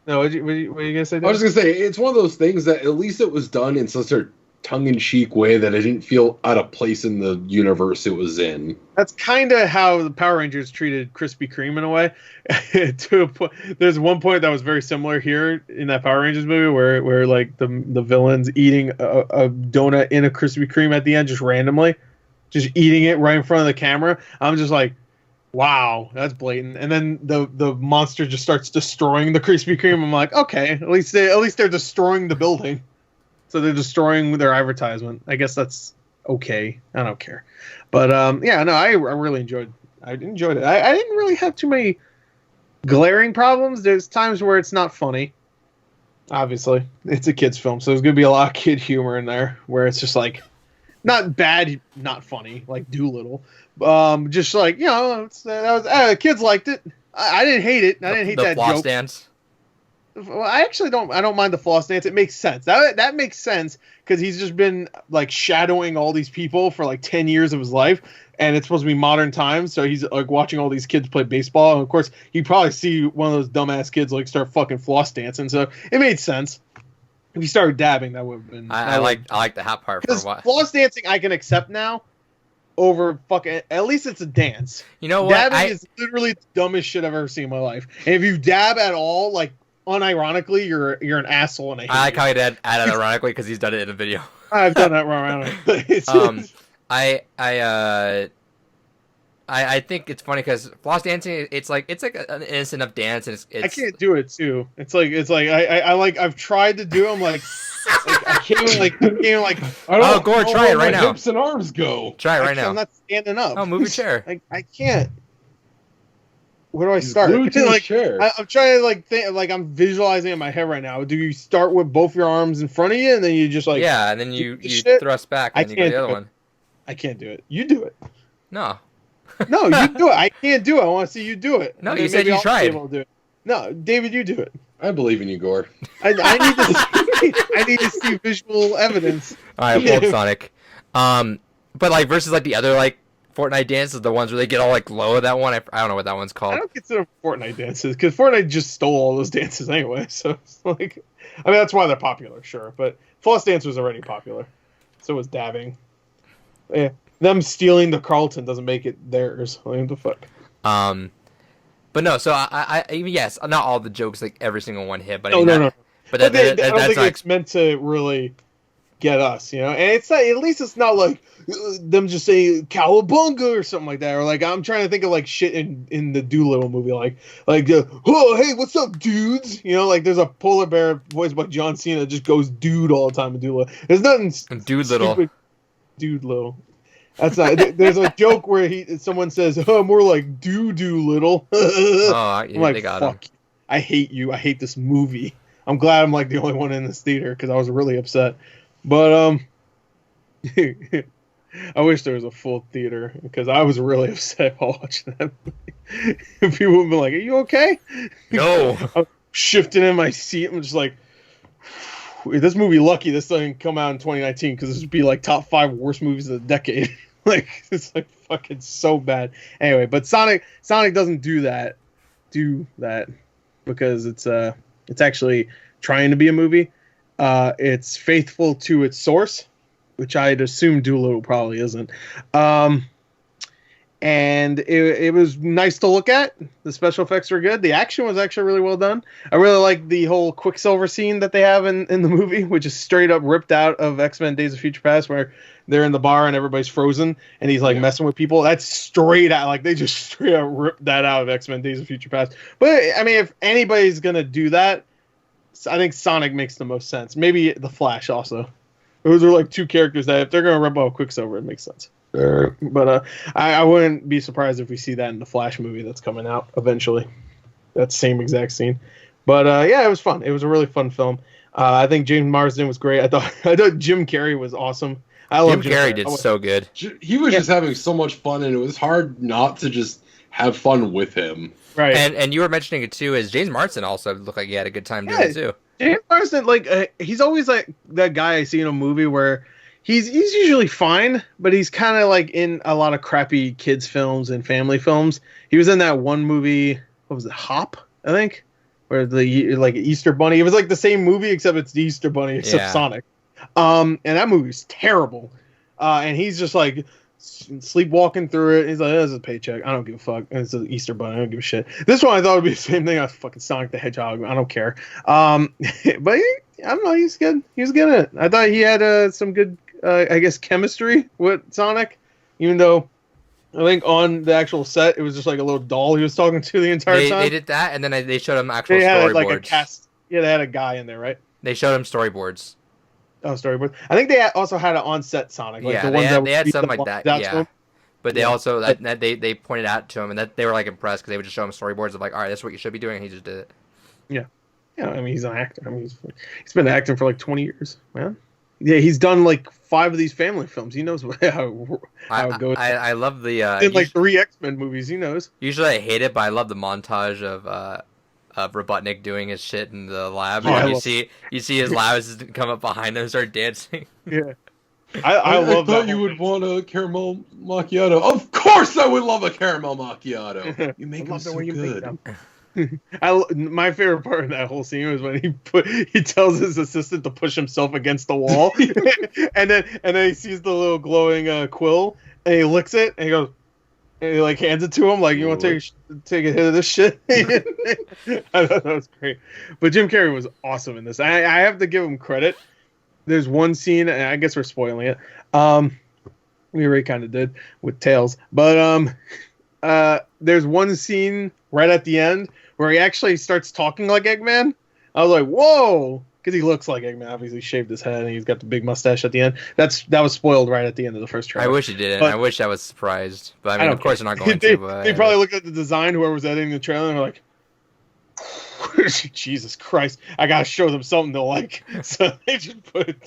No, what you gonna say? I was just gonna say it's one of those things that at least it was done in such a tongue-in-cheek way that it didn't feel out of place in the universe it was in. That's kind of how the Power Rangers treated Krispy Kreme in a way. To a point, there's one point that was very similar here in that Power Rangers movie where like the villain's eating a donut in a Krispy Kreme at the end just randomly, just eating it right in front of the camera. I'm just like, wow, that's blatant. And then the monster just starts destroying the Krispy Kreme. I'm like, okay, at least they're destroying the building. So they're destroying their advertisement. I guess that's okay. I don't care. But yeah, no, I really enjoyed it. I didn't really have too many glaring problems. There's times where it's not funny. Obviously, it's a kid's film, so there's gonna be a lot of kid humor in there where it's just like not bad, not funny, like Doolittle. Just like, you know, kids liked it. I didn't hate it. I didn't hate that floss joke. dance. Well, I actually don't. I don't mind the floss dance. It makes sense. That makes sense because he's just been like shadowing all these people for like 10 years of his life, and it's supposed to be modern times. So he's like watching all these kids play baseball, and of course he'd probably see one of those dumbass kids like start fucking floss dancing. So it made sense. If he started dabbing, that would have been. I like the hat part for a while. Floss dancing I can accept now. Over fucking, at least it's a dance. You know what? Dabbing is literally the dumbest shit I've ever seen in my life. And if you dab at all, like unironically, you're an asshole. And I like how he added ironically because he's done it in a video. I've done that wrong. I think it's funny because floss dancing, it's like an innocent enough dance, and it's I can't do it too. It's like I've tried to do. I'm like I can't even like. Oh, Gore, try it right now. Hips and arms go. Try it right now. I'm not standing up. Oh, move your chair. I can't. Where do I start? Like, chair. I'm trying to like think, like I'm visualizing in my head right now. Do you start with both your arms in front of you, and then you just like and then you thrust back, and you go the other one? I can't do it. You do it. No, you do it. I can't do it. I want to see you do it. No, you said you tried. No, David, you do it. I believe in you, Gore. I need to see, I need to see visual evidence. All right, well, Sonic. But like versus like the other like Fortnite dances, the ones where they get all like low at that one. I don't know what that one's called. I don't consider Fortnite dances because Fortnite just stole all those dances anyway. So it's like, I mean, that's why they're popular, sure. But floss dance was already popular. So was dabbing. Yeah, them stealing the Carlton doesn't make it theirs. Like, what the fuck? But no, so I yes, not all the jokes like every single one hit, but no. But I don't that's think not, it's meant to really get us, you know. And it's not, at least it's not like them just saying "cowabunga" or something like that, or like I'm trying to think of like shit in the Doolittle movie, like oh hey, what's up, dudes? You know, like there's a polar bear voiced by John Cena that just goes dude all the time in Doolittle. There's nothing Doolittle. Doolittle. That's not. There's a joke where someone says, "Oh, more like Doolittle." Oh, yeah, like, they got fuck. him. I hate you. I hate this movie. I'm glad I'm like the only one in this theater because I was really upset. But I wish there was a full theater because I was really upset while watching that movie. People would be like, "Are you okay?" No. I'm shifting in my seat. I'm just like, this movie lucky this doesn't come out in 2019 because this would be like top 5 worst movies of the decade. Like it's like fucking so bad. Anyway, but Sonic doesn't do that because it's actually trying to be a movie. It's faithful to its source, which I'd assume Doolittle probably isn't. And it was nice to look at. The special effects were good. The action was actually really well done. I really like the whole Quicksilver scene that they have in the movie, which is straight up ripped out of X-Men Days of Future Past, where they're in the bar and everybody's frozen and he's like messing with people. That's straight out. Like they just straight up ripped that out of X-Men Days of Future Past. But I mean, if anybody's going to do that, I think Sonic makes the most sense. Maybe the Flash also. Those are like 2 characters that if they're going to rip out Quicksilver, it makes sense. Sure. But I wouldn't be surprised if we see that in the Flash movie that's coming out eventually. That same exact scene. But yeah, it was fun. It was a really fun film. I think James Marsden was great. I thought Jim Carrey was awesome. Jim Carrey did so good. He was just having so much fun, and it was hard not to just have fun with him. Right. And you were mentioning it too, as James Marsden also looked like he had a good time doing it too. James Marsden, like he's always like that guy I see in a movie where he's usually fine, but he's kind of like in a lot of crappy kids films and family films. He was in that one movie, what was it, Hop, I think, where the like Easter Bunny. It was like the same movie except it's the Easter Bunny except Sonic. And that movie's terrible. And he's just like sleepwalking through it. He's like, "This is a paycheck. I don't give a fuck. It's an Easter Bunny. I don't give a shit." This one I thought would be the same thing. I was fucking Sonic the Hedgehog. I don't care. But I don't know. He's good. He was good at it. I thought he had some good, I guess, chemistry with Sonic, even though I think on the actual set it was just like a little doll he was talking to the entire time. They did that, and then they showed him actual they storyboards. Had like a cast. Yeah, they had a guy in there, right? They showed him storyboards. Oh, storyboard. I think they also had an on-set Sonic. Like yeah, the ones they had something like that. Yeah, but they also they pointed out to him, and that they were like impressed because they would just show him storyboards of like, all right, that's what you should be doing, and he just did it. Yeah, I mean, he's an actor. I mean, he's been acting for like 20 years, man. Yeah, he's done like 5 of these family films. He knows how it goes. I love the in like 3 X-Men movies. He knows. Usually I hate it, but I love the montage of Robotnik doing his shit in the lab, Oh, and you see his labs come up behind him and start dancing. Yeah, I love that. I thought you would want a caramel macchiato. Of course, I would love a caramel macchiato. You make them so good. My favorite part of that whole scene was when he tells his assistant to push himself against the wall, and then he sees the little glowing quill, and he licks it, and he goes, and he like hands it to him, like, "You want to take a hit of this shit?" I thought that was great. But Jim Carrey was awesome in this. I have to give him credit. There's one scene, and I guess we're spoiling it. We already kind of did with Tails, but there's one scene right at the end where he actually starts talking like Eggman. I was like, whoa, because he looks like Eggman. Obviously, he shaved his head and he's got the big mustache at the end. That was spoiled right at the end of the first trailer. I wish he didn't. I wish I was surprised, but I mean, of course, they're not going to. But they probably looked at the design, whoever was editing the trailer, and they're like, Jesus Christ, I gotta show them something to like. So they just put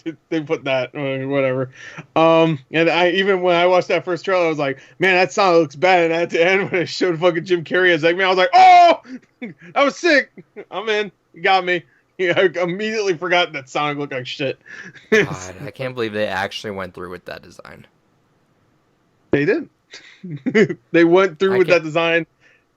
that or whatever. And even when I watched that first trailer, I was like, man, that song looks bad. And at the end, when it showed fucking Jim Carrey as Eggman, I was like, oh, that was sick. I'm in. You got me. Yeah, I immediately forgot that Sonic looked like shit. God, I can't believe they actually went through with that design. They did. They went through with that design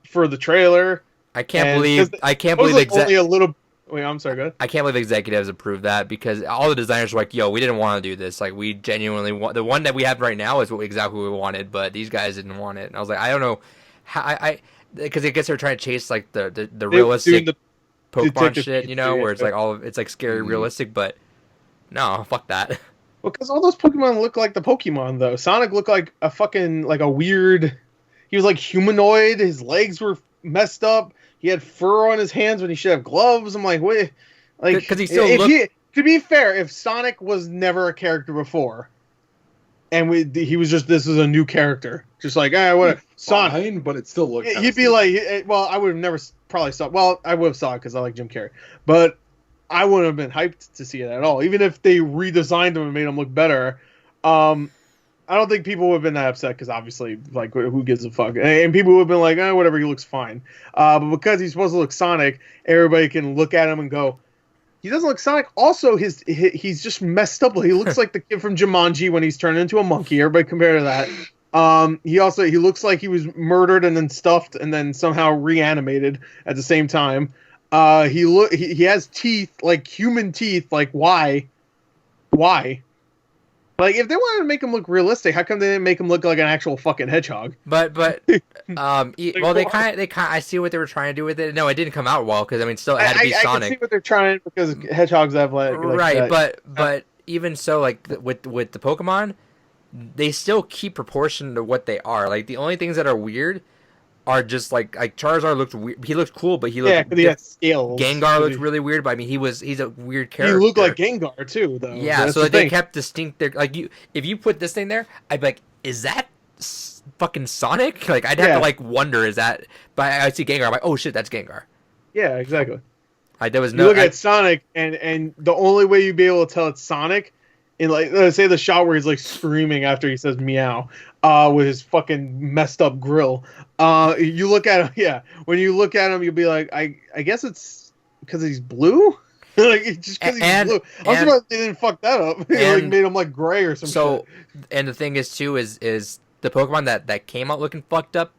for the trailer. I can't believe only a little. Wait, I'm sorry. Go ahead. I can't believe executives approved that because all the designers were like, "Yo, we didn't want to do this. Like, we genuinely want the one that we have right now is exactly what we wanted, but these guys didn't want it." And I was like, I don't know how because I guess they're trying to chase like the realistic Pokemon shit, you know, where it's like it's like scary realistic, but no, fuck that. Because all those Pokemon look like the Pokemon though. Sonic looked like a fucking like a weird. He was like humanoid. His legs were messed up. He had fur on his hands when he should have gloves. I'm like, wait, like because he still to be fair, if Sonic was never a character before, and he was just this is a new character, just like what Sonic, fine, but it still looked. He'd be like, well, I would have never probably saw. Well, I would have saw it because I like Jim Carrey, but I wouldn't have been hyped to see it at all. Even if they redesigned him and made him look better, I don't think people would have been that upset because obviously, like, who gives a fuck? And people would have been like, whatever, he looks fine. But because he's supposed to look Sonic, everybody can look at him and go, he doesn't look Sonic. Also, he's just messed up. He looks like the kid from Jumanji when he's turned into a monkey. Everybody compare to that. He looks like he was murdered and then stuffed and then somehow reanimated at the same time. He has teeth, like human teeth. Like, why? Like, if they wanted to make him look realistic, how come they didn't make him look like an actual fucking hedgehog? Well, they kind of, I see what they were trying to do with it. No, it didn't come out well because I mean, still it had to be Sonic. I can see what they're trying because hedgehogs have like right, that. but even so, like with the Pokemon, they still keep proportion to what they are. Like the only things that are weird are just like Charizard looked weird. He looked cool, but he looked he had scales. Gengar looked really weird, but I mean he's a weird character. He looked like Gengar too, though. Yeah, so they kept distinct. Like if you put this thing there, I'd be like, is that fucking Sonic? Like I'd have to like wonder, is that? But I see Gengar, I'm like, oh shit, that's Gengar. Yeah, exactly. There was you look at Sonic, and the only way you'd be able to tell it's Sonic, in like let's say the shot where he's like screaming after he says meow. With his fucking messed up grill. You look at him, when you look at him, you'll be like, I guess it's because he's blue? Like just because he's blue. I'm surprised they didn't fuck that up. Like made him like gray or some shit. And the thing is too is the Pokemon that came out looking fucked up.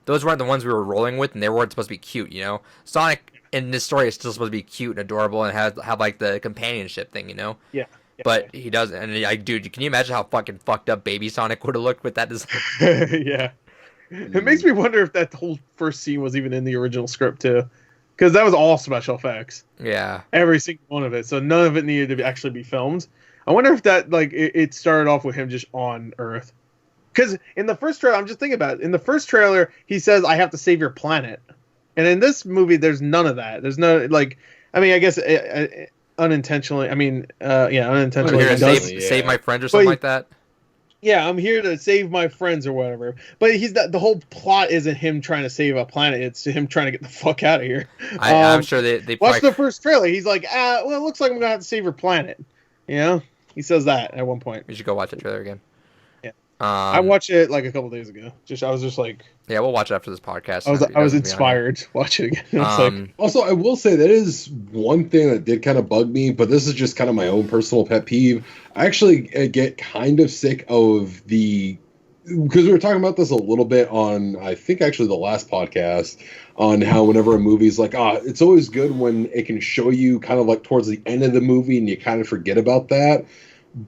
Those weren't the ones we were rolling with, and they weren't supposed to be cute. You know, Sonic in this story is still supposed to be cute and adorable and have like the companionship thing. You know. Yeah. But he doesn't. And dude, can you imagine how fucking fucked up Baby Sonic would have looked with that design? Yeah. It makes me wonder if that whole first scene was even in the original script too, because that was all special effects. Yeah. Every single one of it. So none of it needed to actually be filmed. I wonder if that like it started off with him just on Earth. Because in the first trailer, I'm just thinking about it. In the first trailer, he says, "I have to save your planet," and in this movie, there's none of that. There's no like. I mean, I guess unintentionally. I mean, unintentionally. Here to save my friends or something like that. Yeah, I'm here to save my friends or whatever. But the whole plot isn't him trying to save a planet. It's him trying to get the fuck out of here. I'm sure they watch the first trailer. He's like, well, it looks like I'm gonna have to save your planet. You know, he says that at one point. We should go watch the trailer again. Yeah, I watched it like a couple days ago. I was just like, yeah, we'll watch it after this podcast. I was inspired to watch it again. Also, I will say that is one thing that did kind of bug me, but this is just kind of my own personal pet peeve. I actually get kind of sick of because we were talking about this a little bit on, I think actually the last podcast, on how whenever a movie's like, it's always good when it can show you kind of like towards the end of the movie and you kind of forget about that.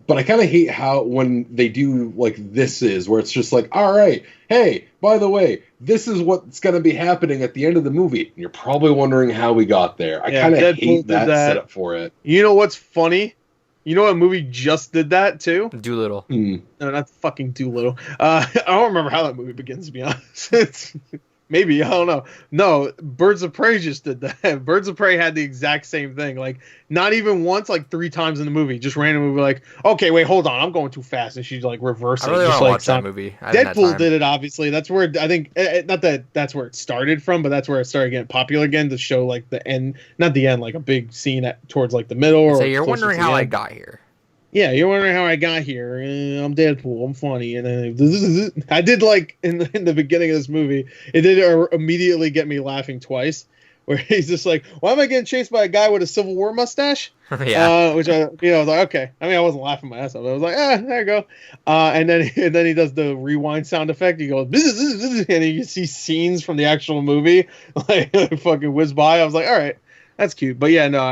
But I kind of hate how when they do like this is where it's just like, all right, hey, by the way, this is what's going to be happening at the end of the movie. And you're probably wondering how we got there. I kind of hate that setup for it. You know what's funny? You know what movie just did that too? Doolittle. No, not fucking Doolittle. I don't remember how that movie begins, to be honest. Maybe, I don't know. No, Birds of Prey just did that. Birds of Prey had the exact same thing. Like, not even once, like 3 times in the movie. Just randomly be like, okay, wait, hold on, I'm going too fast. And she's like reversing. I really want to watch that movie. Deadpool did it, obviously. That's where, I think, not that that's where it started from, but that's where it started getting popular again, to show like the end, not the end, like a big scene towards like the middle. So you're wondering how I got here. Yeah, you're wondering how I got here. I'm Deadpool. I'm funny, and then I did like in the beginning of this movie. It did immediately get me laughing twice. Where he's just like, "Why am I getting chased by a guy with a Civil War mustache?" Yeah, which I was like, okay. I mean, I wasn't laughing my ass off. I was like, there you go. And then he does the rewind sound effect. He goes, and you see scenes from the actual movie like fucking whiz by. I was like, all right, that's cute. But yeah, no,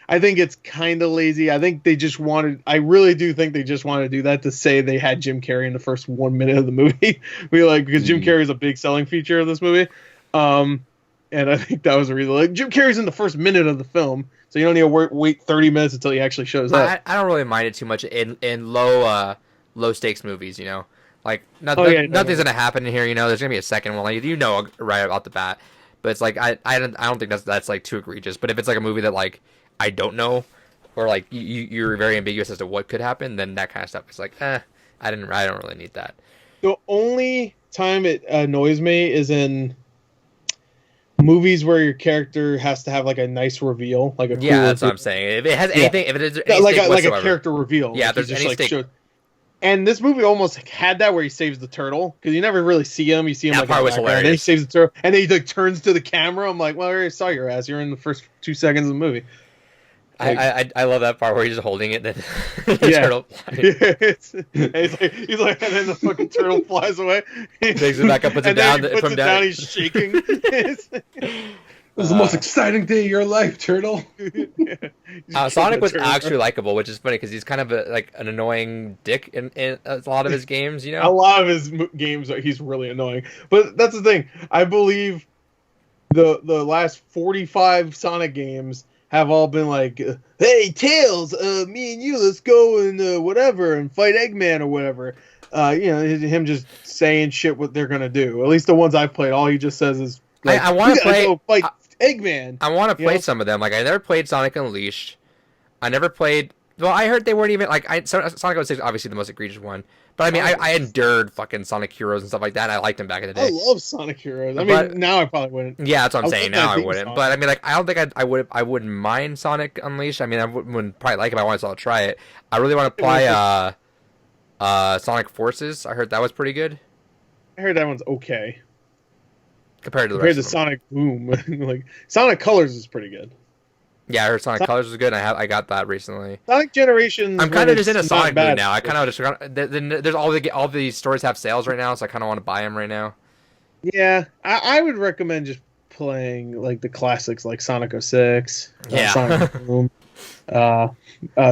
I think it's kind of lazy. I think they just wanted. I really do think they just wanted to do that to say they had Jim Carrey in the first 1 minute of the movie. Because Jim Carrey is a big selling feature of this movie. And I think that was a reason. Like, Jim Carrey's in the first minute of the film, so you don't need to wait 30 minutes until he actually shows up. I don't really mind it too much in low stakes movies. You know, like nothing's gonna happen in here. You know, there's gonna be a second one. Like, you know, right about the bat. But it's like I don't think that's like too egregious. But if it's like a movie that like I don't know, or like you're very ambiguous as to what could happen, then that kind of stuff is like, I don't really need that. The only time it annoys me is in movies where your character has to have like a nice reveal, like a cool that's what I'm saying. If it has anything, if it is any like a character reveal, yeah, there's just, any like, stake. And this movie almost had that where he saves the turtle, because you never really see him. You see him that like part was hilarious. And then he saves the turtle, and then he like turns to the camera. I'm like, well, I already saw your ass. You're in the first 2 seconds of the movie. Like, I love that part where he's just holding it, and the turtle he's like, and then the fucking turtle flies away. Takes it back up, puts it down. From down, he's shaking. This is the most exciting day of your life, turtle. Sonic was actually likable, which is funny because he's kind of like an annoying dick in a lot of his games. You know, a lot of his games he's really annoying. But that's the thing. I believe the last 45 Sonic games have all been like, hey, Tails, me and you, let's go and whatever and fight Eggman or whatever. Him just saying shit what they're gonna do. At least the ones I've played, all he just says is, like, I want to play. Go fight Eggman. I want to play some of them. Like, I never played Sonic Unleashed. I never played. Well, I heard they weren't even like. Sonic 06 is obviously the most egregious one. But I mean, I endured fucking Sonic Heroes and stuff like that. And I liked them back in the day. I love Sonic Heroes. I mean, now I probably wouldn't. Yeah, that's what I'm saying. Now I wouldn't. Sonic. But I mean, like, I don't think I wouldn't mind Sonic Unleashed. I mean, I wouldn't probably like it if I wanted to try it. I really want to play Sonic Forces. I heard that was pretty good. I heard that one's okay. Compared to Sonic Boom. Like, Sonic Colors is pretty good. Yeah, I heard Sonic Colors was good. And I got that recently. Sonic Generations. I'm kind of just in a not Sonic bad. mood now. I kind of just there's all these stores have sales right now, so I kind of want to buy them right now. Yeah, I would recommend just playing like the classics, like Sonic 06, Yeah. Sonic Boom,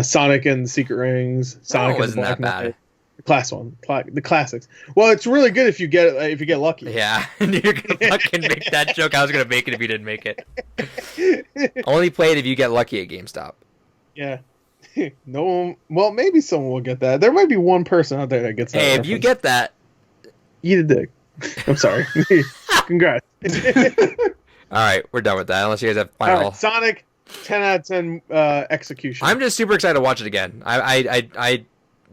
Sonic and the Secret Rings, Sonic and the wasn't Black that bad. Knight. The classics. Well, it's really good if you get lucky. Yeah, and you're gonna fucking make that joke. I was gonna make it if you didn't make it. Only play it if you get lucky at GameStop. Yeah. No one. Well, maybe someone will get that. There might be one person out there that gets that. Hey, if you reference. get that, Eat a dick. I'm sorry. Congrats. all right, we're done with that. Unless you guys have All final. right, Sonic, 10 out of 10 execution. I'm just super excited to watch it again. I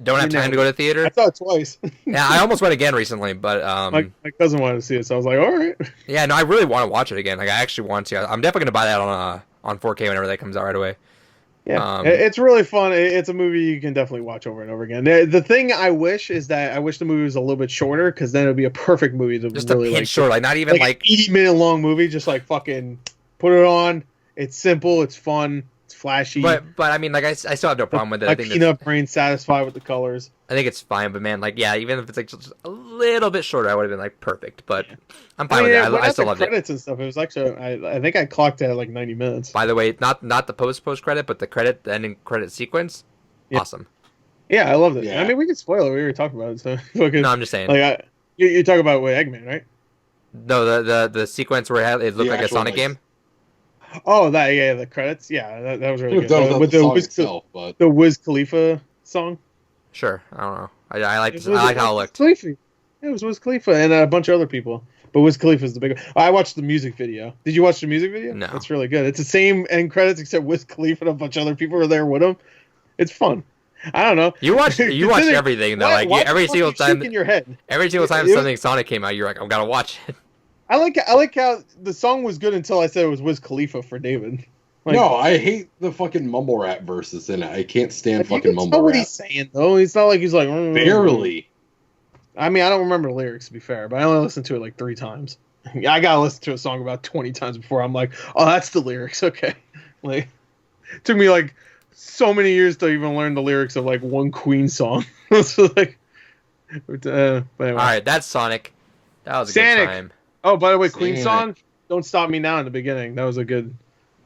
don't have time to go to I theater. saw it twice. Yeah, I almost went again recently, but My cousin wanted to see it, so I was like, all right. yeah, no, I really want to watch it again. Like, I actually want to. I'm definitely gonna buy that on 4K whenever that comes out right away. Yeah, it's really fun. It's a movie you can definitely watch over and over again. The thing I wish is that I wish the movie was a little bit shorter, because then it would be a perfect movie to Just really a pinch short, like not even like like an 80-minute long movie. Just like fucking put it on. It's simple. It's fun. It's flashy. but I mean, like I still have no problem with it. My I think peanut brain satisfied with the colors. I think it's fine, but man, like yeah, even if it's like just a little bit shorter, I would have been like perfect. But I'm fine with it. I still loved it. Credits and stuff. It was actually I think I clocked it at like 90 minutes. By the way, not the post credit, but the ending credit sequence. Yeah. Awesome. Yeah, I loved it. Yeah. I mean, we could spoil it. We already talked about it. So fucking, No, I'm just saying. like you talk about with Eggman, right? No, the sequence where it looked The like a actual, Sonic like, game. Oh, the credits. Yeah, that was really That good. was not With the song Wiz, itself, but the Wiz Khalifa song. Sure, I don't know. I like how it looked. Khalifa. It was Wiz Khalifa and a bunch of other people. But Wiz Khalifa's the big one. I watched the music video. Did you watch the music video? No. It's really good. It's the same end credits except Wiz Khalifa and a bunch of other people are there with him. It's fun. I don't know. You watch everything though. Why Every the fuck single you time, shaking your head. every single time It was- something Sonic came out, you're like, I've got to watch it. I like how the song was good until I said it was Wiz Khalifa for David. Like, no, I hate the fucking mumble rap verses in it. I can't stand you fucking can tell mumble what rap. he's saying though. It's not like he's like Barely. I mean, I don't remember the lyrics to be fair, but I only listened to it like 3 times. Yeah, I gotta listen to a song about 20 times before I'm like, oh, that's the lyrics. Okay, like it took me like so many years to even learn the lyrics of like one Queen song. So like, but anyway. All right, that's Sonic. That was a Sonic. good time. Oh, by the way, Queen Sonic. song, "Don't Stop Me Now" in the beginning. That was a good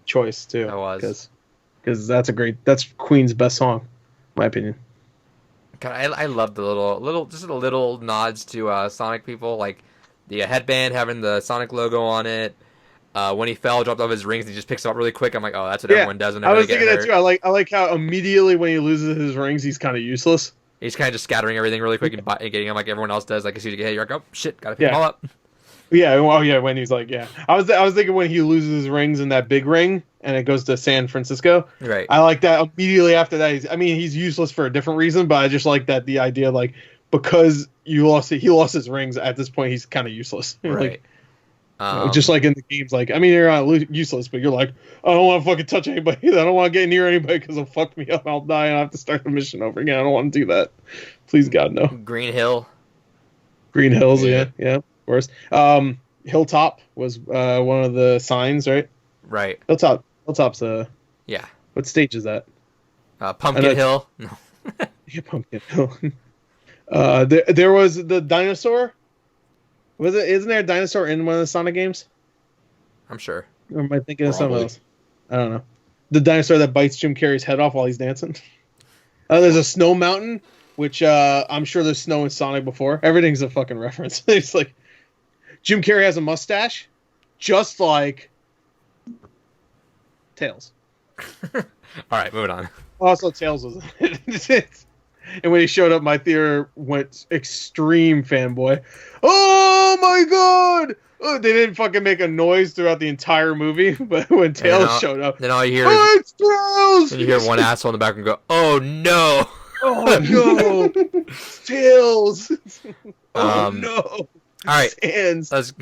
choice too. That was. Because that's Queen's best song, in my opinion. God, I love the little nods to Sonic people, like the headband having the Sonic logo on it. When he fell, dropped off his rings, and he just picks them up really quick. I'm like, oh, that's what everyone does whenever I was they get thinking that hurt. too. I like how immediately when he loses his rings, he's kind of useless. He's kind of just scattering everything really quick and getting them like everyone else does. Like as soon as you get hit, you're like, oh shit, gotta pick them all up. Yeah, well, yeah. When he's like, yeah, I was thinking when he loses his rings in that big ring and it goes to San Francisco. Right. I like that immediately after that. He's useless for a different reason, but I just like that the idea like because he lost his rings at this point, he's kind of useless. Right. Like, just like in the games, like you're not useless, but you're like, I don't want to fucking touch anybody. I don't want to get near anybody because they'll fuck me up. I'll die and I have to start the mission over again. I don't want to do that. Please God no. Green Hill. Green Hills, Yeah. yeah, of course. Hilltop was one of the signs, right? Right. Hilltop's Yeah. what stage is that? Pumpkin Hill. No. Yeah, Pumpkin Hill. There was the dinosaur. Was it? Isn't there a dinosaur in one of the Sonic games? I'm sure. Or am I thinking of something Probably. else? I don't know. The dinosaur that bites Jim Carrey's head off while he's dancing. There's a snow mountain, which I'm sure there's snow in Sonic before. Everything's a fucking reference. It's like Jim Carrey has a mustache, just like Tails. All right, moving on. Also, Tails was in it. And when he showed up, my theater went extreme fanboy. Oh my god! Oh, they didn't fucking make a noise throughout the entire movie, but when Tails showed up, Then all you hear oh, is it's Tails! then you hear one asshole in the background go, "Oh no!" Oh no! It's Tails! Oh no! All right, Sans. let's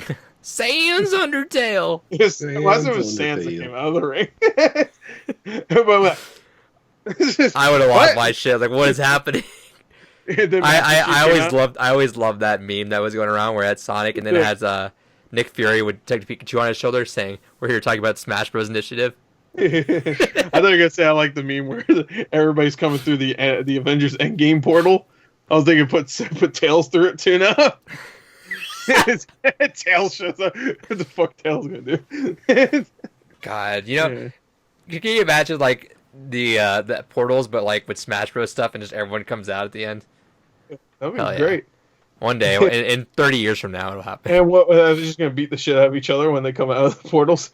Sans Undertale. Yes, unless it was Sans that came out of the ring. But, I would have lost my shit. Like, what is happening? I always loved that meme that was going around where it had Sonic and then it has Nick Fury with Detective Pikachu on his shoulder saying, "We're here talking about Smash Bros. Initiative." I thought you were gonna say I like the meme where everybody's coming through the Avengers Endgame portal. I was thinking put Tails through it too now. Tails shows up. What the fuck Tails gonna do? God, can you imagine like the portals, but like with Smash Bros stuff, and just everyone comes out at the end? That'd be Hell yeah. great. One day, in 30 years from now, it'll happen. And what? They're just gonna beat the shit out of each other when they come out of the portals.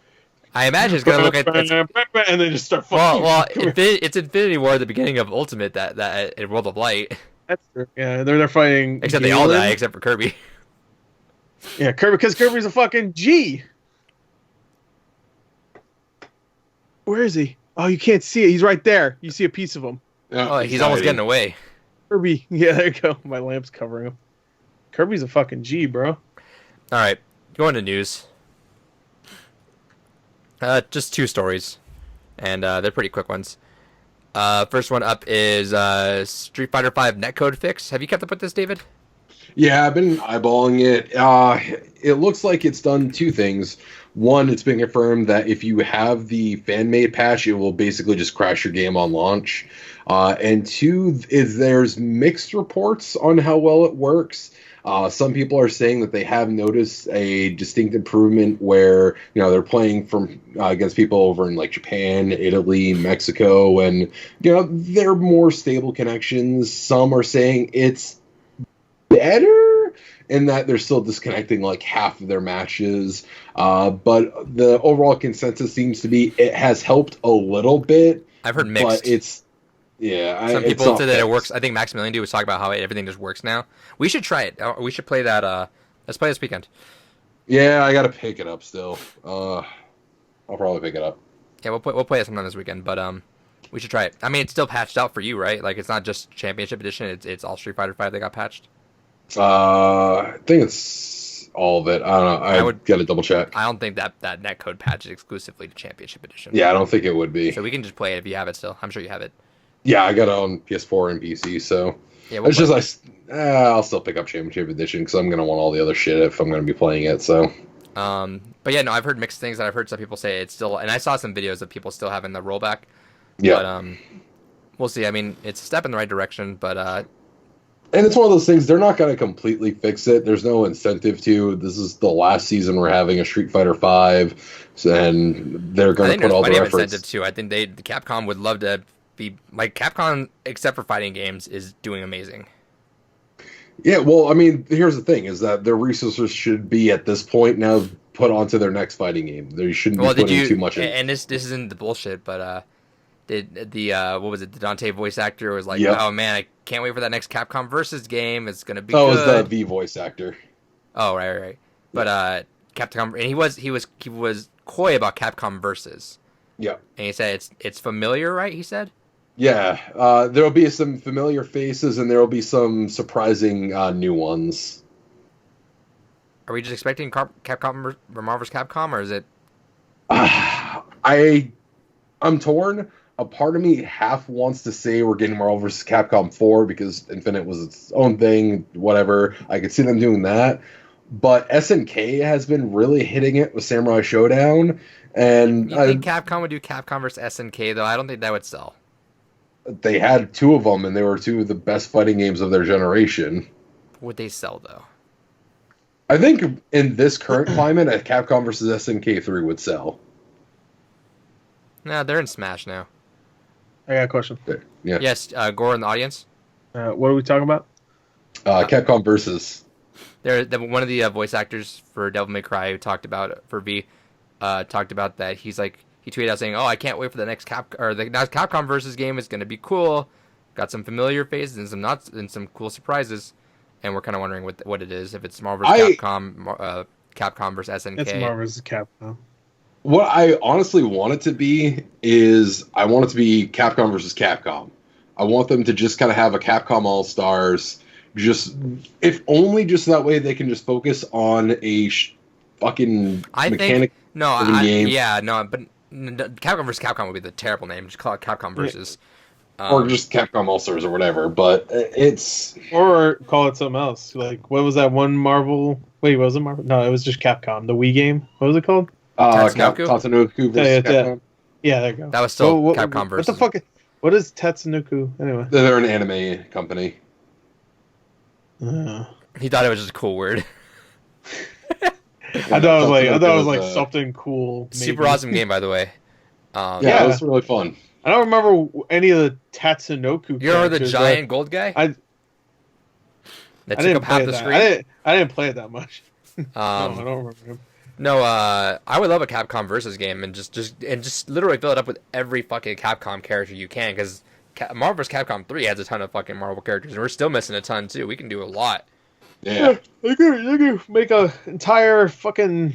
I imagine it's gonna look at and then just start fucking. well, it's Infinity War at the beginning of Ultimate that in World of Light. That's true. Yeah, they're fighting. Except they all die except for Kirby. Yeah, because Kirby's a fucking G. Where is he? Oh, you can't see it. He's right there. You see a piece of him. Oh, he's almost getting away. Kirby. Yeah, there you go. My lamp's covering him. Kirby's a fucking G, bro. All right, going to news. Just 2 stories, and they're pretty quick ones. First one up is Street Fighter V netcode fix. Have you kept up with this, David? Yeah, I've been eyeballing it. It looks like it's done 2 things. One, it's been confirmed that if you have the fan-made patch, it will basically just crash your game on launch. And 2, is there's mixed reports on how well it works. Some people are saying that they have noticed a distinct improvement where they're playing from against people over in like Japan, Italy, Mexico, and they're more stable connections. Some are saying it's better in that they're still disconnecting like half of their matches. But the overall consensus seems to be it has helped a little bit. I've heard mixed. But it's some people say that it works. I think Maximilian was talking about how everything just works now. We should try it. We should play that. Let's play this weekend. Yeah, I gotta pick it up still. I'll probably pick it up. Yeah, we'll play it sometime this weekend. But we should try it. I mean, it's still patched out for you, right? Like it's not just Championship Edition. It's all Street Fighter V that got patched. I think it's all of it. I don't know. I would gotta double check. I don't think that netcode patch is exclusively to Championship Edition. Yeah, I don't think it would be. So we can just play it if you have it still. I'm sure you have it. Yeah, I got it on PS4 and PC, so yeah, it's just I'll still pick up Championship Edition because I'm gonna want all the other shit if I'm gonna be playing it. So, but yeah, no, I've heard mixed things, and I've heard some people say it's still, and I saw some videos of people still having the rollback. Yeah, but we'll see. I mean, it's a step in the right direction, but and it's one of those things they're not gonna completely fix it. There's no incentive to. This is the last season we're having a Street Fighter V, and they're gonna put all the efforts. Incentive too. I think Capcom would love to be like Capcom, except for fighting games, is doing amazing. Yeah, well, I mean, here's the thing: is that their resources should be at this point now put onto their next fighting game. They shouldn't be putting too much in. And this isn't the bullshit, but did the what was it? The Dante voice actor was like, Yep. "Oh man, I can't wait for that next Capcom Versus game. It's gonna be." Oh, good. it was the V voice actor. Oh, right. But Capcom, and he was coy about Capcom Versus. Yeah. And he said it's familiar, right? He said. Yeah, there'll be some familiar faces, and there'll be some surprising new ones. Are we just expecting Capcom Marvel vs. Capcom, or is it? I'm torn. A part of me half wants to say we're getting Marvel vs. Capcom 4 because Infinite was its own thing, whatever. I could see them doing that. But SNK has been really hitting it with Samurai Showdown. And you think Capcom would do Capcom vs. SNK, though? I don't think that would sell. They had 2 of them, and they were 2 of the best fighting games of their generation. Would they sell, though? I think in this current climate, a Capcom vs. SNK 3 would sell. No, they're in Smash now. I got a question. Yeah. Yes, Gore in the audience. What are we talking about? Capcom versus. One of the voice actors for Devil May Cry who talked about for V, talked about that. He's like, he tweeted out saying, "Oh, I can't wait for the next Capcom versus game. It's gonna be cool. Got some familiar faces and some cool surprises." And we're kind of wondering what it is. If it's Marvel vs. Capcom, Capcom versus SNK. It's Marvel vs. Capcom. What I honestly want it to be is I want it to be Capcom versus Capcom. I want them to just kind of have a Capcom All-Stars, if only just that way they can just focus on a fucking mechanic game. Yeah, no, but Capcom versus Capcom would be the terrible name. Just call it Capcom versus. Or just Capcom All-Stars or whatever, but it's... Or call it something else. Like, what was that one Marvel... Wait, was it Marvel? No, it was just Capcom. The Wii game. What was it called? Tatsunoko versus Capcom. Yeah, there you go. That was still What Capcom What the versus. fuck? What is Tatsunoko anyway? They're an anime company. He thought it was just a cool word. I thought it was like Tatsunoko something cool. Maybe. Super awesome game, by the way. Yeah, it was really fun. I don't remember any of the Tatsunoko. You remember the giant gold guy? I That took didn't up half play the that. screen. I didn't play it that much. No, I don't remember him. No, I would love a Capcom versus game and just literally fill it up with every fucking Capcom character you can, because Marvel vs. Capcom 3 has a ton of fucking Marvel characters, and we're still missing a ton too. We can do a lot. Yeah. They could make an entire fucking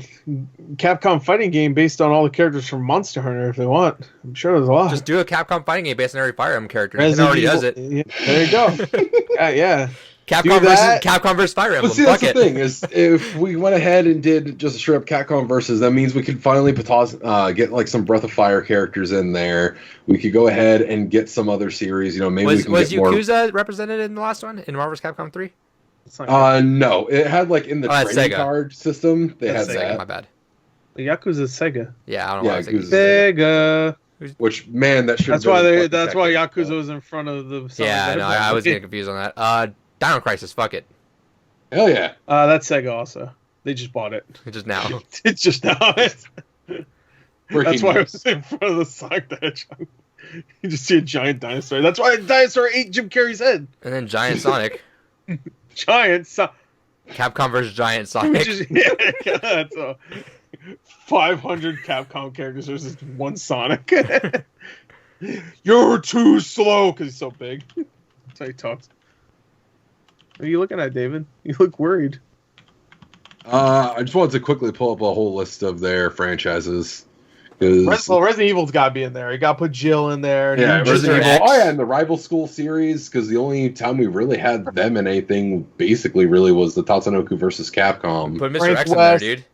Capcom fighting game based on all the characters from Monster Hunter if they want. I'm sure there's a lot. Just do a Capcom fighting game based on every Fire Emblem character. It already does it. Yeah, there you go. Yeah. Capcom versus Fire Emblem. But see, that's the thing is, if we went ahead and did just a straight up Capcom versus, that means we could finally get like some Breath of Fire characters in there. We could go ahead and get some other series. Maybe we can was get more. Yakuza represented in the last one in Marvel vs. Capcom 3? No, it had like in the trading card system. They had Sega, that. My bad. Yakuza Sega. Yeah, I don't know why I was thinking Sega. Which man, that should. That's why that's why Yakuza was in front of the. Yeah, no, I was getting confused on that. Dino Crisis, fuck it. Hell yeah. That's Sega also. They just bought it. Just now. It's just now. That's why it was in front of the Sonic the Hedgehog. You just see a giant dinosaur. That's why a dinosaur ate Jim Carrey's head. And then Giant Sonic. Capcom versus Giant Sonic. That's 500 Capcom characters versus one Sonic. You're too slow because he's so big. That's how he talks. What are you looking at, David? You look worried. I just wanted to quickly pull up a whole list of their franchises. Resident Evil's got to be in there. You got to put Jill in there. Yeah, Resident Evil. Oh yeah, and the Rival School series, because the only time we really had them in anything basically really was the Tatsunoko versus Capcom. Put Mr. X in there, dude.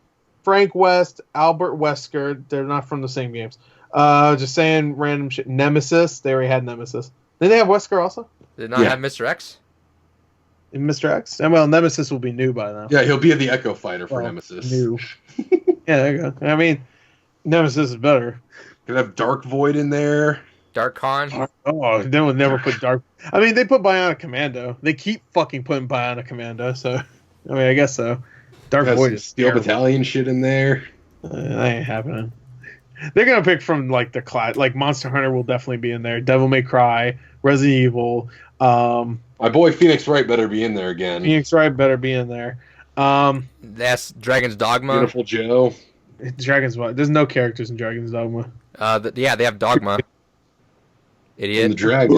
Frank West, Albert Wesker. They're not from the same games. Just saying random shit. Nemesis. They already had Nemesis. Did they have Wesker also? Did not have Mr. X? In Mr. X? Well, Nemesis will be new by now. Yeah, he'll be the Echo Fighter for Nemesis. New. Yeah, there you go. I mean, Nemesis is better. Could have Dark Void in there. Dark Con. Oh, they would never put Dark. I mean, they put Bionic Commando. They keep fucking putting Bionic Commando. So, I mean, I guess so. Dark Void is Steel Battalion shit in there. That ain't happening. They're gonna pick from like the class. Like Monster Hunter will definitely be in there. Devil May Cry, Resident Evil. My boy Phoenix Wright better be in there again. Phoenix Wright better be in there. That's Dragon's Dogma. Beautiful Joe. Dragon's what? There's no characters in Dragon's Dogma. Yeah, they have Dogma. Idiot. And the dragon.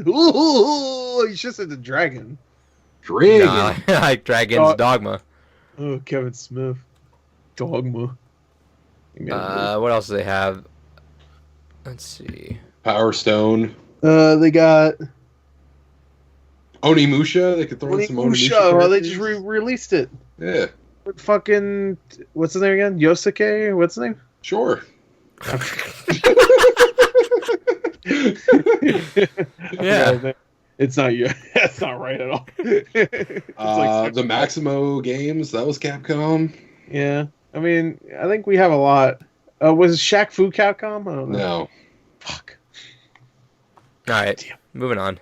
Ooh, you should have said the dragon. Dragon. Nah, like Dragon's Dogma. Oh, Kevin Smith. Dogma. What else do they have? Let's see. Power Stone. They got Onimusha. They could throw in some Onimusha. Well, they just released it. Yeah. Fucking, what's his name again? Yosuke? What's his name? Sure. Yeah. It's not you. That's not right at all. The Maximo games. That was Capcom. Yeah. I mean, I think we have a lot. Was Shaq Fu Capcom? I don't know. No. Fuck. All right. Moving on.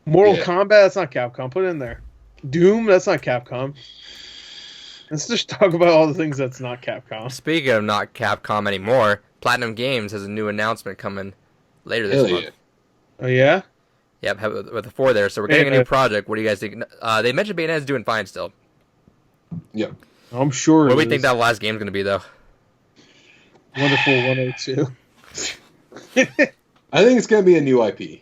Mortal Kombat? That's not Capcom. Put it in there. Doom? That's not Capcom. Let's just talk about all the things that's not Capcom. Speaking of not Capcom anymore, Platinum Games has a new announcement coming later this month. Yeah. Oh, yeah? Yep, with the 4 there. So we're getting a new project. What do you guys think? They mentioned Bayonetta is doing fine still. Yep. I'm sure. What do we think that last game's going to be, though? Wonderful 102. I think it's going to be a new IP.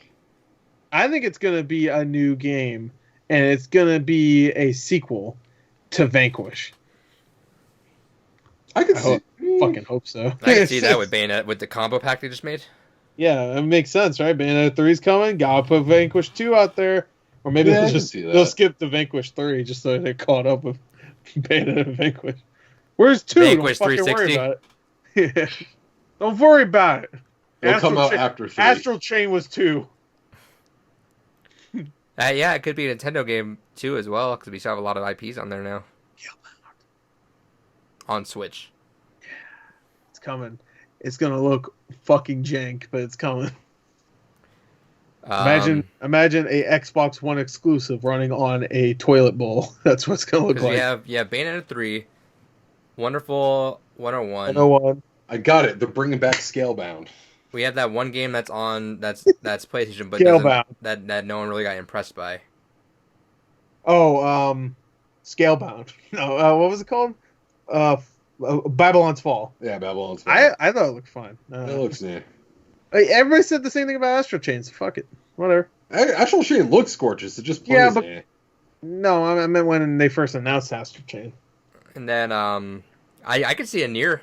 I think it's going to be a new game, and it's going to be a sequel to Vanquish. I could fucking hope so. I can see that with Bayonetta, with the combo pack they just made. Yeah, it makes sense, right? Bayonetta 3's coming. Gotta put Vanquish 2 out there. Or maybe they'll skip the Vanquish 3 just so they're caught up with Bayonetta and Vanquish. Where's 2? Vanquish Don't 360. worry about it. Yeah. Don't worry about it. It'll come out after 3. Astral Chain was 2. Yeah, it could be a Nintendo game too as well, because we still have a lot of IPs on there now. Yeah. On Switch. It's coming. it's gonna look fucking jank, but it's coming. Imagine a Xbox One exclusive running on a toilet bowl. That's what it's gonna look like. We have Bayonetta 3, Wonderful 101. 101. I got it. They're bringing back Scalebound. We have that one game that's PlayStation, but that no one really got impressed by. Oh, Scalebound. No, what was it called? Babylon's Fall. Yeah, Babylon's Fall. I thought it looked fine. It looks neat. Everybody said the same thing about Astro Chain, so fuck it. Whatever. Astral Chain looks gorgeous. It just plays but no, I meant when they first announced Astro Chain. And then I could see a Nier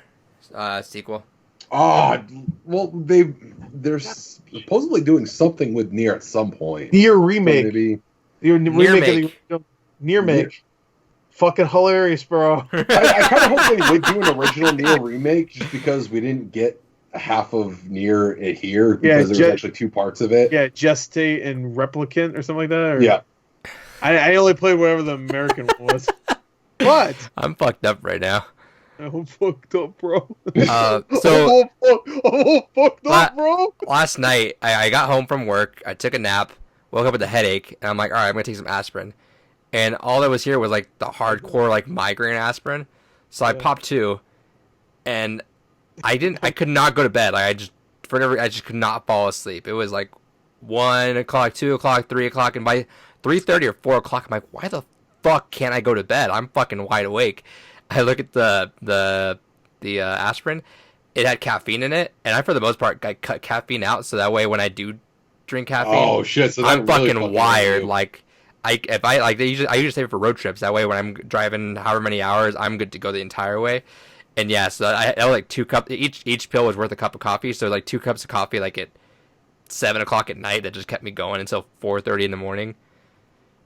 sequel. Oh, well, they're supposedly doing something with Nier at some point. Nier remake. Maybe. Nier make. Fucking hilarious, bro. I kind of hope they would do an original Nier remake, just because we didn't get half of Nier here, because there was actually two parts of it. Yeah, Gestate and Replicant or something like that. Yeah. I only played whatever the American one was. What? I'm fucked up right now. I'm fucked up, bro. So I'm fucked up, bro. Last night, I got home from work. I took a nap, woke up with a headache, and I'm like, all right, I'm gonna take some aspirin. And all that was here was like the hardcore like migraine aspirin. So I popped 2, and I could not go to bed. Like I just could not fall asleep. It was like 1 o'clock, 2 o'clock, 3 o'clock, and by 3:30 or 4 o'clock, I'm like, why the fuck can't I go to bed? I'm fucking wide awake. I look at the aspirin. It had caffeine in it, and I, for the most part, I cut caffeine out, so that way when I do drink caffeine, oh shit, so I'm really fucking wired. Like, I usually save it for road trips. That way, when I'm driving however many hours, I'm good to go the entire way. And yeah, so I had like 2 cups. Each pill was worth a cup of coffee, so like 2 cups of coffee, like at 7 o'clock at night, that just kept me going until 4:30 in the morning.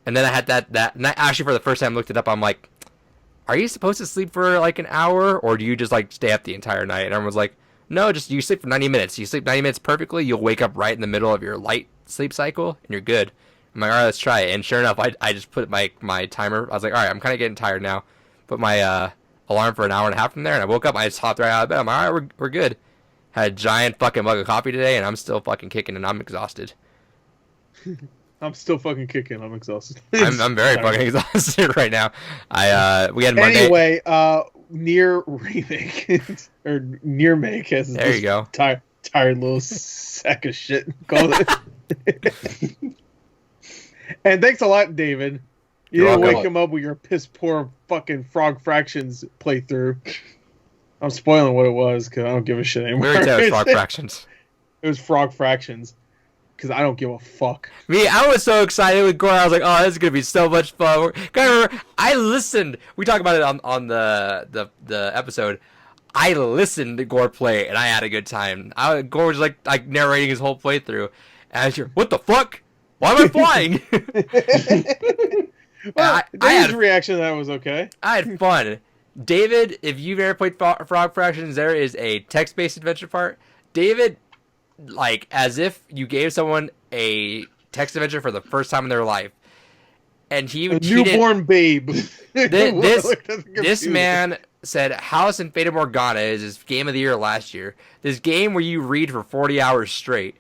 And then I had that. And I actually, for the first time, looked it up. I'm like, are you supposed to sleep for like an hour, or do you just like stay up the entire night? And everyone was like, no, just you sleep for 90 minutes. You sleep 90 minutes perfectly, you'll wake up right in the middle of your light sleep cycle, and you're good. I'm like, all right, let's try it. And sure enough, I just put my timer. I was like, all right, I'm kind of getting tired now. Put my alarm for an hour and a half from there, and I woke up. I just hopped right out of bed. I'm like, all right, we're good. Had a giant fucking mug of coffee today, and I'm still fucking kicking, and I'm exhausted. I'm still fucking kicking. I'm exhausted. I'm very fucking exhausted right now. We had Monday. Anyway, Nier remake or Nier make has there you go. Tired little sack of shit. Call it. And thanks a lot, David. You didn't wake him up with your piss poor fucking Frog Fractions playthrough. I'm spoiling what it was because I don't give a shit anymore. We already said it was Frog Fractions. It was Frog Fractions. Because I don't give a fuck. Me, I was so excited with Gore. I was like, oh, this is going to be so much fun. I listened. We talked about it on the episode. I listened to Gore play, and I had a good time. Gore was like narrating his whole playthrough. And I was like, what the fuck? Why am I flying? Well, David's reaction to that was okay. I had fun. David, if you've ever played Frog Fractions, there is a text-based adventure part. David, like, as if you gave someone a text adventure for the first time in their life, and he newborn babe. This man said House and Fata Morgana is his game of the year last year. This game where you read for 40 hours straight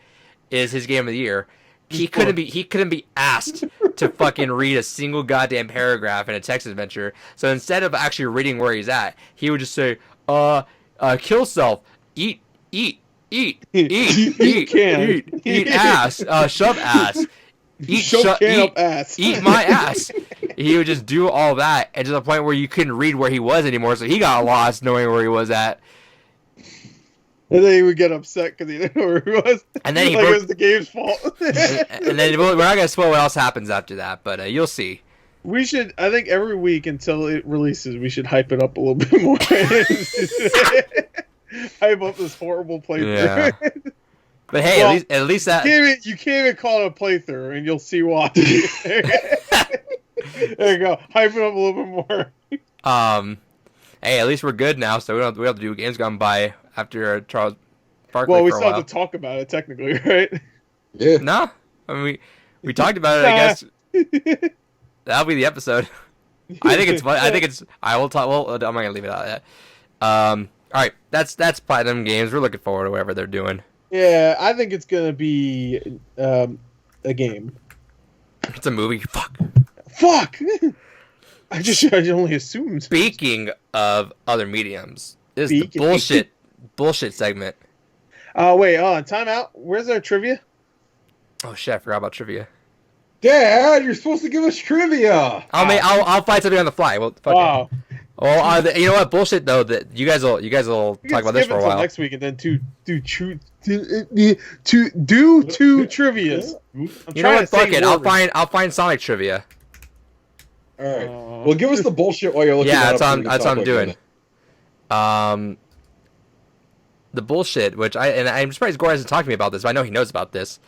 is his game of the year. He couldn't be asked to fucking read a single goddamn paragraph in a text adventure. So instead of actually reading where he's at, he would just say, kill self, eat ass, shove ass, eat my ass. He would just do all that, and to the point where you couldn't read where he was anymore, so he got lost knowing where he was at. And then he would get upset because he didn't know where he was. And then it was the game's fault. and then we're not gonna spoil what else happens after that, but you'll see. We should, I think, every week until it releases, we should hype it up a little bit more. Hype up this horrible playthrough. Yeah. But hey, well, at least that you can't even call it a playthrough, and you'll see why. There you go. Hype it up a little bit more. Hey, at least we're good now, so we don't have to do Games Gone By after Charles Barkley. Well, we still have to talk about it technically, right? Yeah. No, I mean we talked about it. I guess that'll be the episode. I think it's fun. I think it's. I will talk. Well, I'm not gonna leave it out of that. All right, that's Platinum Games. We're looking forward to whatever they're doing. Yeah, I think it's gonna be a game. It's a movie. Fuck. Fuck! I only assumed. Speaking of other mediums, this is the bullshit segment. Oh wait, time out. Where's our trivia? Oh shit, I forgot about trivia. Dad, you're supposed to give us trivia. I'll find something on the fly. Well, fuck Wow. Well, you know what? Bullshit though. That you guys will talk about this for a while next week, and then do two trivias. You know what? Fuck it. I'll find Sonic trivia. All right. Well, give us the bullshit while you're looking. Yeah, that's what I'm doing. The bullshit, which I'm surprised Gore hasn't talked to me about this, but I know he knows about this.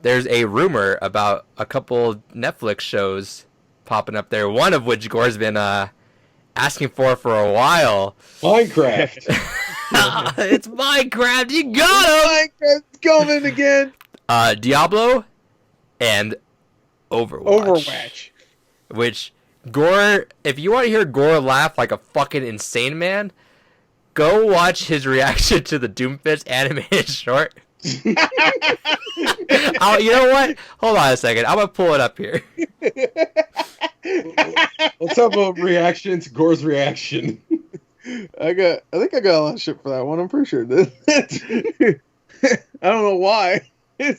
There's a rumor about a couple Netflix shows popping up there. One of which Gore's been asking for a while. Minecraft. It's Minecraft. You got him. Minecraft's coming again. Diablo and Overwatch. Which Gore, if you want to hear Gore laugh like a fucking insane man, go watch his reaction to the Doomfist animated short. You know what? Hold on a second. I'm gonna pull it up here. Let's have a reaction to Gore's reaction. I think I got a lot of shit for that one. I'm pretty sure I did. I don't know why. But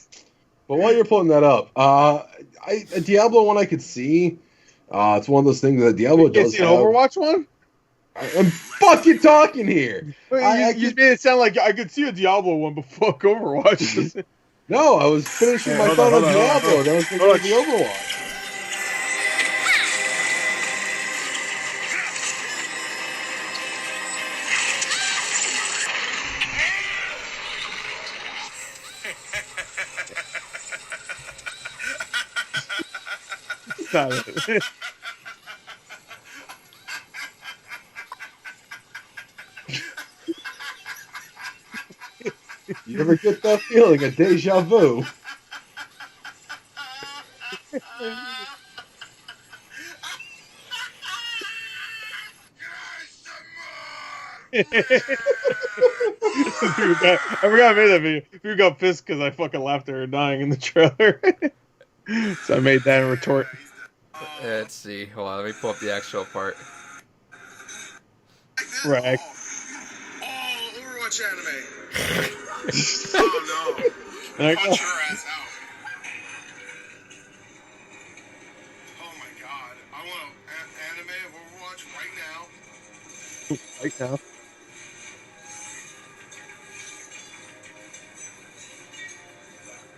while you're pulling that up, a Diablo one I could see. It's one of those things that Diablo does. See an Overwatch one? I'm fucking talking here. You made it sound like I could see a Diablo one, but fuck Overwatch. No, I was finishing my thought on Diablo. That was thinking of the Overwatch. Not it. You ever get that feeling, a deja vu? I forgot I made that video. People got pissed because I fucking laughed at her dying in the trailer. So I made that in retort. Let's see. Hold on. Let me pull up the actual part. Right. Oh, Overwatch anime. Oh no. Punch your ass out. Oh my god. I want an anime of Overwatch right now. Right now.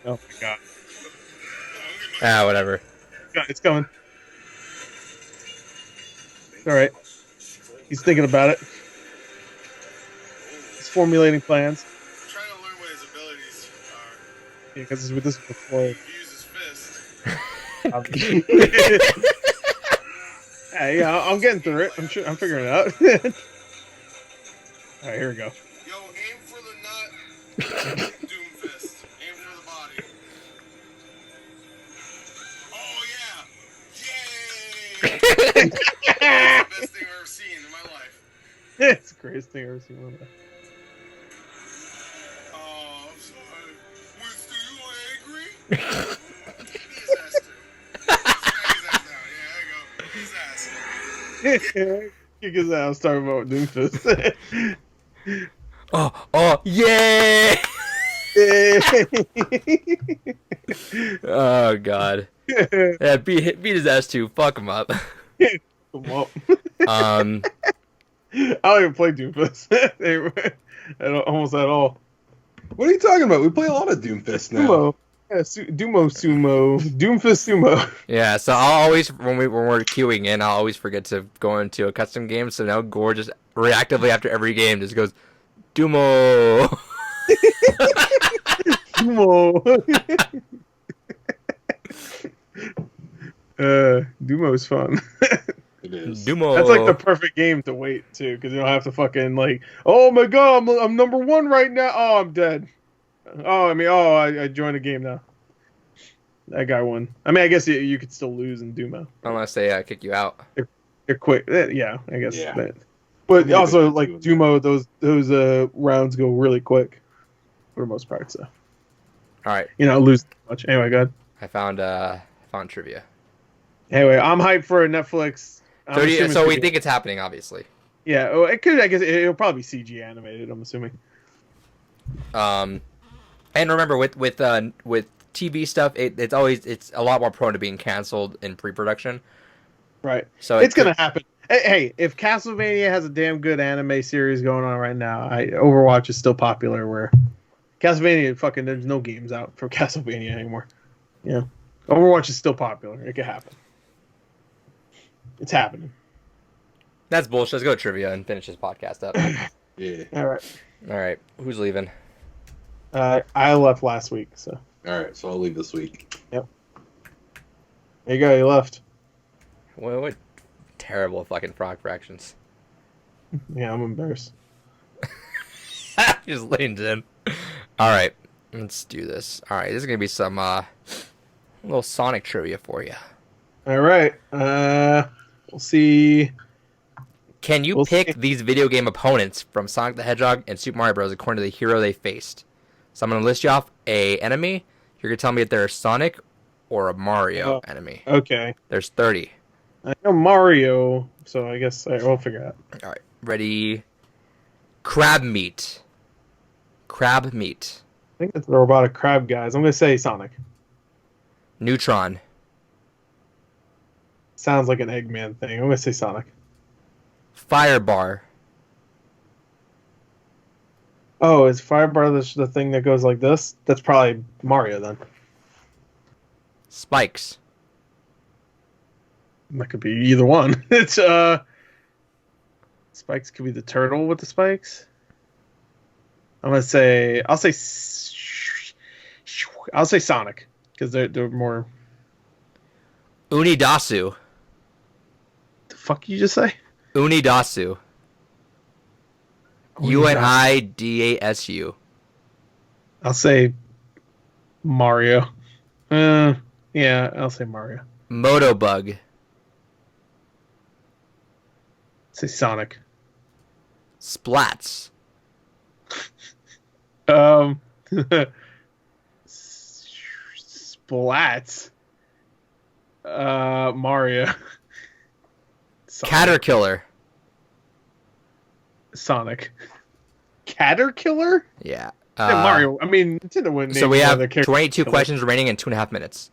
Oh my god. Whatever. It's coming. All right. He's thinking about it. He's formulating plans. I'm trying to learn what his abilities are. Yeah, because this is before. He uses fist. Yeah, I'm getting through it. I'm figuring it out. All right, here we go. Yo, aim for the nut. Doom fist. Aim for the body. Oh yeah! Yay! That's the best thing I've ever seen in my life. It's the greatest thing I've ever seen in my life. Oh, I'm sorry. Winston, you angry? His ass too. Smack his ass down. Yeah, there you go. His ass. Kick his ass. Talking about Doomfist. Oh, yeah! Oh god. Yeah, beat his ass too. Fuck him up. Come up. Um, I don't even play Doomfist. Almost at all. What are you talking about? We play a lot of Doomfist now. Sumo. Yeah, Dumo Sumo. Doomfist Sumo. yeah, so I'll always when we're queuing in, I'll always forget to go into a custom game. So now Gore just reactively after every game just goes, Dumo. Dumo. Dumo's fun. It is. Dumo. That's like the perfect game to wait too, because you don't have to fucking like, oh my god, I'm number one right now. Oh, I'm dead. I joined a game now. That guy won. I mean, I guess you could still lose in Dumo. Unless they kick you out. They're quick. Yeah, I guess. Yeah. That. But Maybe also, that's like doing Dumo, those rounds go really quick for the most part. So All right, lose much. Anyway, go ahead. I found trivia. Anyway, I'm hyped for a Netflix. I'm 30. assuming So it's we gonna think it's happening, obviously. be- yeah, oh, it could. I guess it'll probably be CG animated. I'm assuming. And remember with TV stuff, it's a lot more prone to being canceled in pre-production. Right. So It's gonna happen. Hey, if Castlevania has a damn good anime series going on right now, Overwatch is still popular. Where Castlevania, fucking, there's no games out for Castlevania anymore. Yeah, Overwatch is still popular. It could happen. It's happening. That's bullshit. Let's go to trivia and finish this podcast up. Yeah. All right. All right, who's leaving? I left last week, so All right, so I'll leave this week. there you go. You left. What terrible fucking frog fractions. Yeah, I'm embarrassed. Just leaned in. All right, let's do this. All right, this is gonna be some little Sonic trivia for you. All right. We'll see. Can you We'll pick see. these video game opponents from Sonic the Hedgehog and Super Mario Bros. According to the hero they faced? So I'm gonna list you off a enemy. You're gonna tell me if they're a Sonic or a Mario enemy. Okay. There's 30. I know Mario, so I guess we'll figure it out. All right, ready? Crab meat. Crab meat. I think it's the robotic crab guys. I'm gonna say Sonic. Neutron. Sounds like an Eggman thing. I'm gonna say Sonic. Firebar. Oh, is Firebar the thing that goes like this? That's probably Mario then. Spikes. That could be either one. It's Spikes could be the turtle with the spikes. I'll say Sonic because they're more. Unidasu. The fuck you just say? Unidasu. Unidasu. I'll say Mario. Yeah, I'll say Mario. Motobug. Say Sonic. Splats. Splats. Mario. Sonic. Caterkiller. Sonic. Caterkiller? Yeah. Mario. I mean, Nintendo wouldn't. So name we one of have their characters 22 Killer. questions remaining in 2.5 minutes.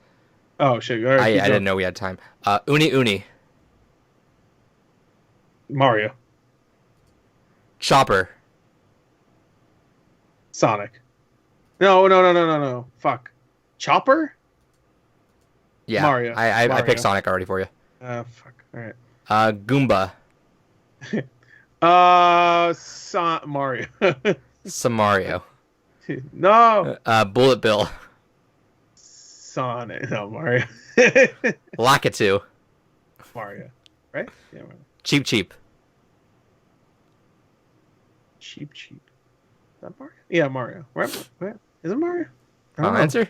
Oh shit! All right, I keep didn't going. know we had time. Uni. Mario. Chopper. Sonic. No. Fuck. Chopper? Yeah. Mario. I Mario. picked Sonic already for you. Fuck. All right. Goomba. Mario. Samario. No. Bullet Bill. Sonic. No, Mario. Lakitu. Mario. Right? Yeah, Mario. Cheap. Cheap. Is that Mario? Yeah, Mario. Right? Is it Mario? I don't know. Answer?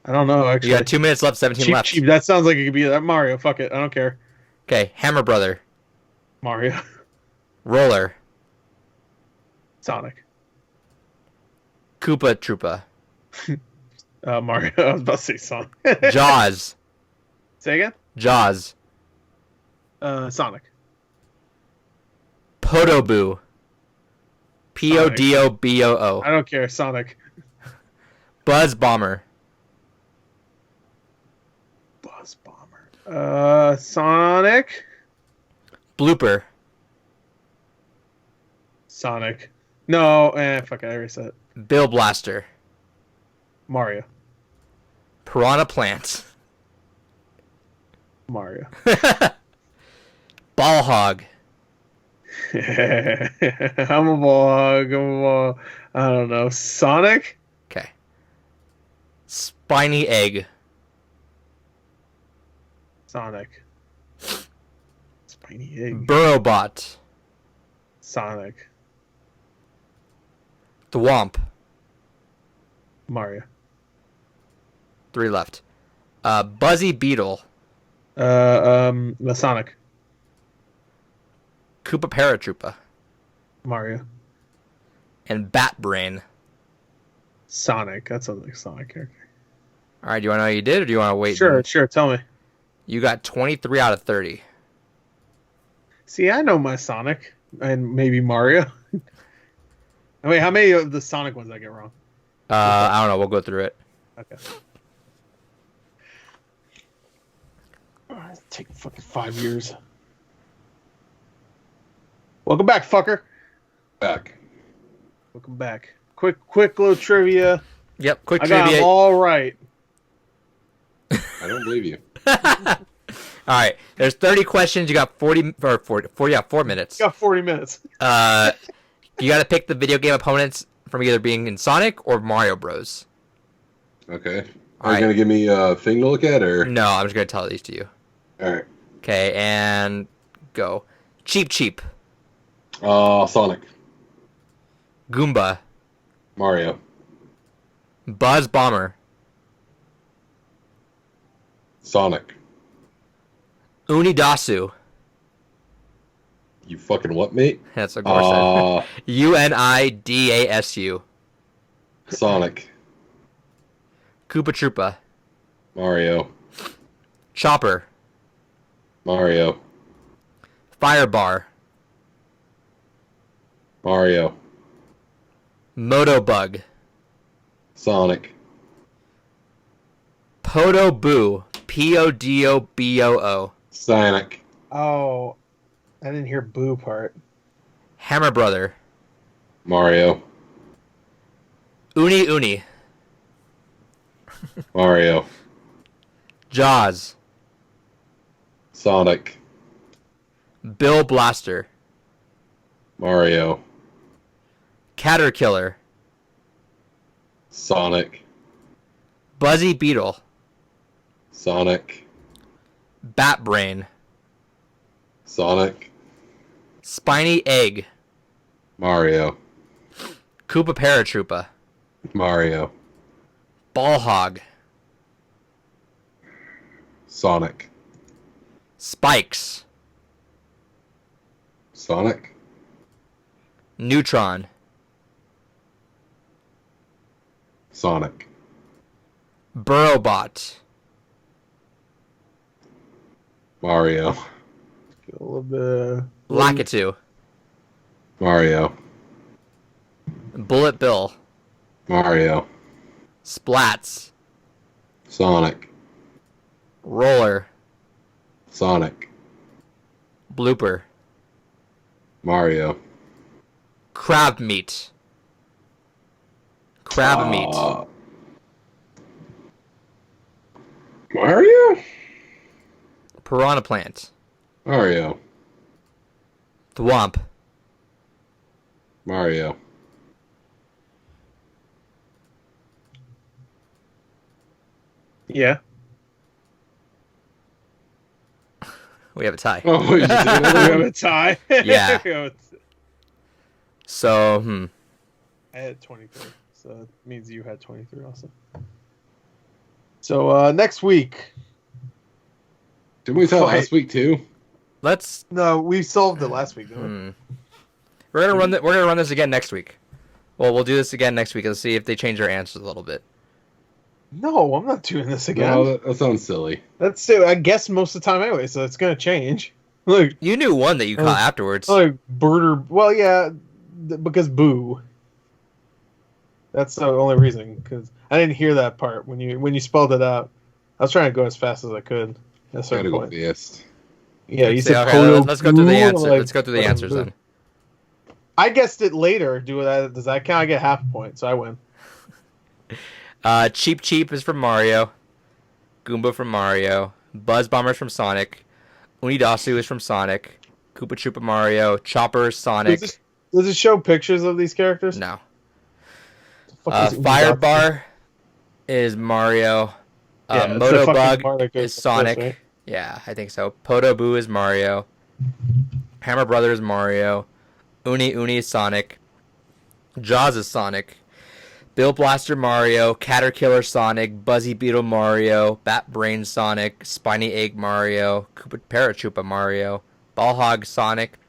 I don't know, actually. You got 2 minutes left, 17 left. Cheap. That sounds like it could be that Mario. Fuck it. I don't care. Okay, Hammer Brother. Mario. Roller. Sonic. Koopa Troopa. Mario. I was about to say Sonic. Jaws. Say again? Jaws. Sonic. Podoboo. Podoboo. I don't care. Sonic. Buzz Bomber. Buzz Bomber. Sonic. Blooper. Sonic. No, fuck it. I already said it. Bill Blaster. Mario. Piranha Plant. Mario. Ball Hog. I'm a ball. I don't know. Sonic? Okay. Spiny Egg. Sonic. Spiny egg. Burrowbot. Sonic. Thwomp. Mario. 3 left. Buzzy Beetle. The Sonic. Koopa Paratroopa. Mario. And Bat Brain. Sonic. That sounds like a Sonic character. All right, do you want to know how you did, or do you want to wait? Sure. Tell me. You got 23 out of 30. See, I know my Sonic and maybe Mario. I mean, how many of the Sonic ones did I get wrong? I don't know. We'll go through it. Okay. It's taking fucking 5 years. Welcome back, fucker. Back. Welcome back. Quick little trivia. Quick I got trivia. them all right. I don't believe you. All right. There's 30 questions. You got 4 minutes. You got 40 minutes. You got to pick the video game opponents from either being in Sonic or Mario Bros. Okay. All Are right. you gonna give me a thing to look at, or? No, I'm just going to tell these to you. All right. Okay, and go. Cheap. Sonic. Goomba. Mario. Buzz Bomber. Sonic. Unidasu. You fucking what, mate? That's of course. Unidasu. Sonic. Koopa Troopa. Mario. Chopper. Mario. Firebar. Mario. Motobug. Sonic. Podoboo. Podoboo. Sonic. Oh, I didn't hear boo part. Hammer Brother. Mario. Uni. Mario. Jaws. Sonic. Bill Blaster. Mario. Caterkiller. Sonic. Buzzy Beetle. Sonic. Bat Brain. Sonic. Spiny Egg. Mario. Koopa Paratroopa. Mario. Ball Hog. Sonic. Spikes. Sonic. Neutron. Sonic. Burrowbot. Mario. Get a little bit. Lakitu. Mario. Bullet Bill. Mario. Splats. Sonic. Roller. Sonic. Blooper. Mario. Crab Meat. Crab Meat. Mario? Piranha Plant. Mario. Thwomp. Mario. Yeah. We have a tie. Oh, you just We have a tie. Yeah. So, I had 23, so that means you had 23 also. So next week. Didn't we tell Fight. last week too? let's. No, we solved it last week, didn't we? We're gonna run this again next week. Well, we'll do this again next week. Let's see if they change their answers a little bit. No, I'm not doing this again. No, that sounds silly. That's it. I guess most of the time anyway, so it's gonna change. Look, You knew one that you caught afterwards. like Birder. Well, yeah, because boo. That's the only reason. Because I didn't hear that part when you spelled it out. I was trying to go as fast as I could at a Gotta certain go point. fast. Yeah, you Say, said okay, Poto let's go through the boo, answer. like, Let's go through the Poto answers boo. then. I guessed it later. Does that count? I get half a point, so I win. Cheap is from Mario. Goomba from Mario. Buzz Bomber's from Sonic. Unidasu is from Sonic. Koopa Troopa Mario. Chopper Sonic. Does it show pictures of these characters? No. The fuck is Firebar is Mario. Yeah, it's the fucking bar Motobug that goes is like this, Sonic. right? Yeah, I think so. Podoboo is Mario. Hammer Brother is Mario. Uni is Sonic. Jaws is Sonic. Bill Blaster Mario. Caterkiller Sonic. Buzzy Beetle Mario. Bat Brain Sonic. Spiny Egg Mario. Koopa Paratroopa Mario. Ball Hog Sonic.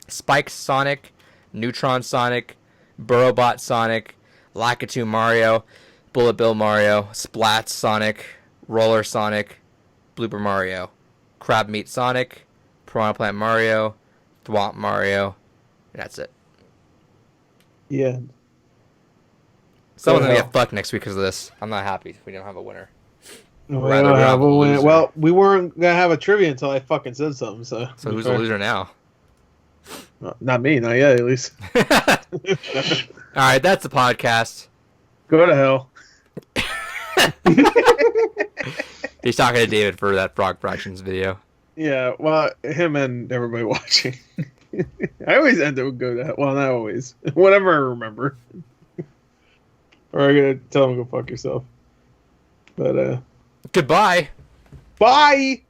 Spikes Sonic. Neutron Sonic, Burrowbot Sonic, Lakitu Mario, Bullet Bill Mario, Splat Sonic, Roller Sonic, Blooper Mario, Crab Meat Sonic, Piranha Plant Mario, Thwomp Mario, and that's it. Yeah. Someone's gonna get fucked next week because of this. I'm not happy if we don't have a winner. We Rather don't we have have a a win. loser. Well, we weren't gonna have a trivia until I fucking said something. So So who's the loser now? Not me, not yet, at least. All right, that's the podcast. Go to hell. He's talking to David for that Frog Fractions video. Yeah, well, him and everybody watching. I always end up go to hell. Well, not always. Whenever I remember. Or I'm gonna tell him to go fuck yourself. But Goodbye. bye.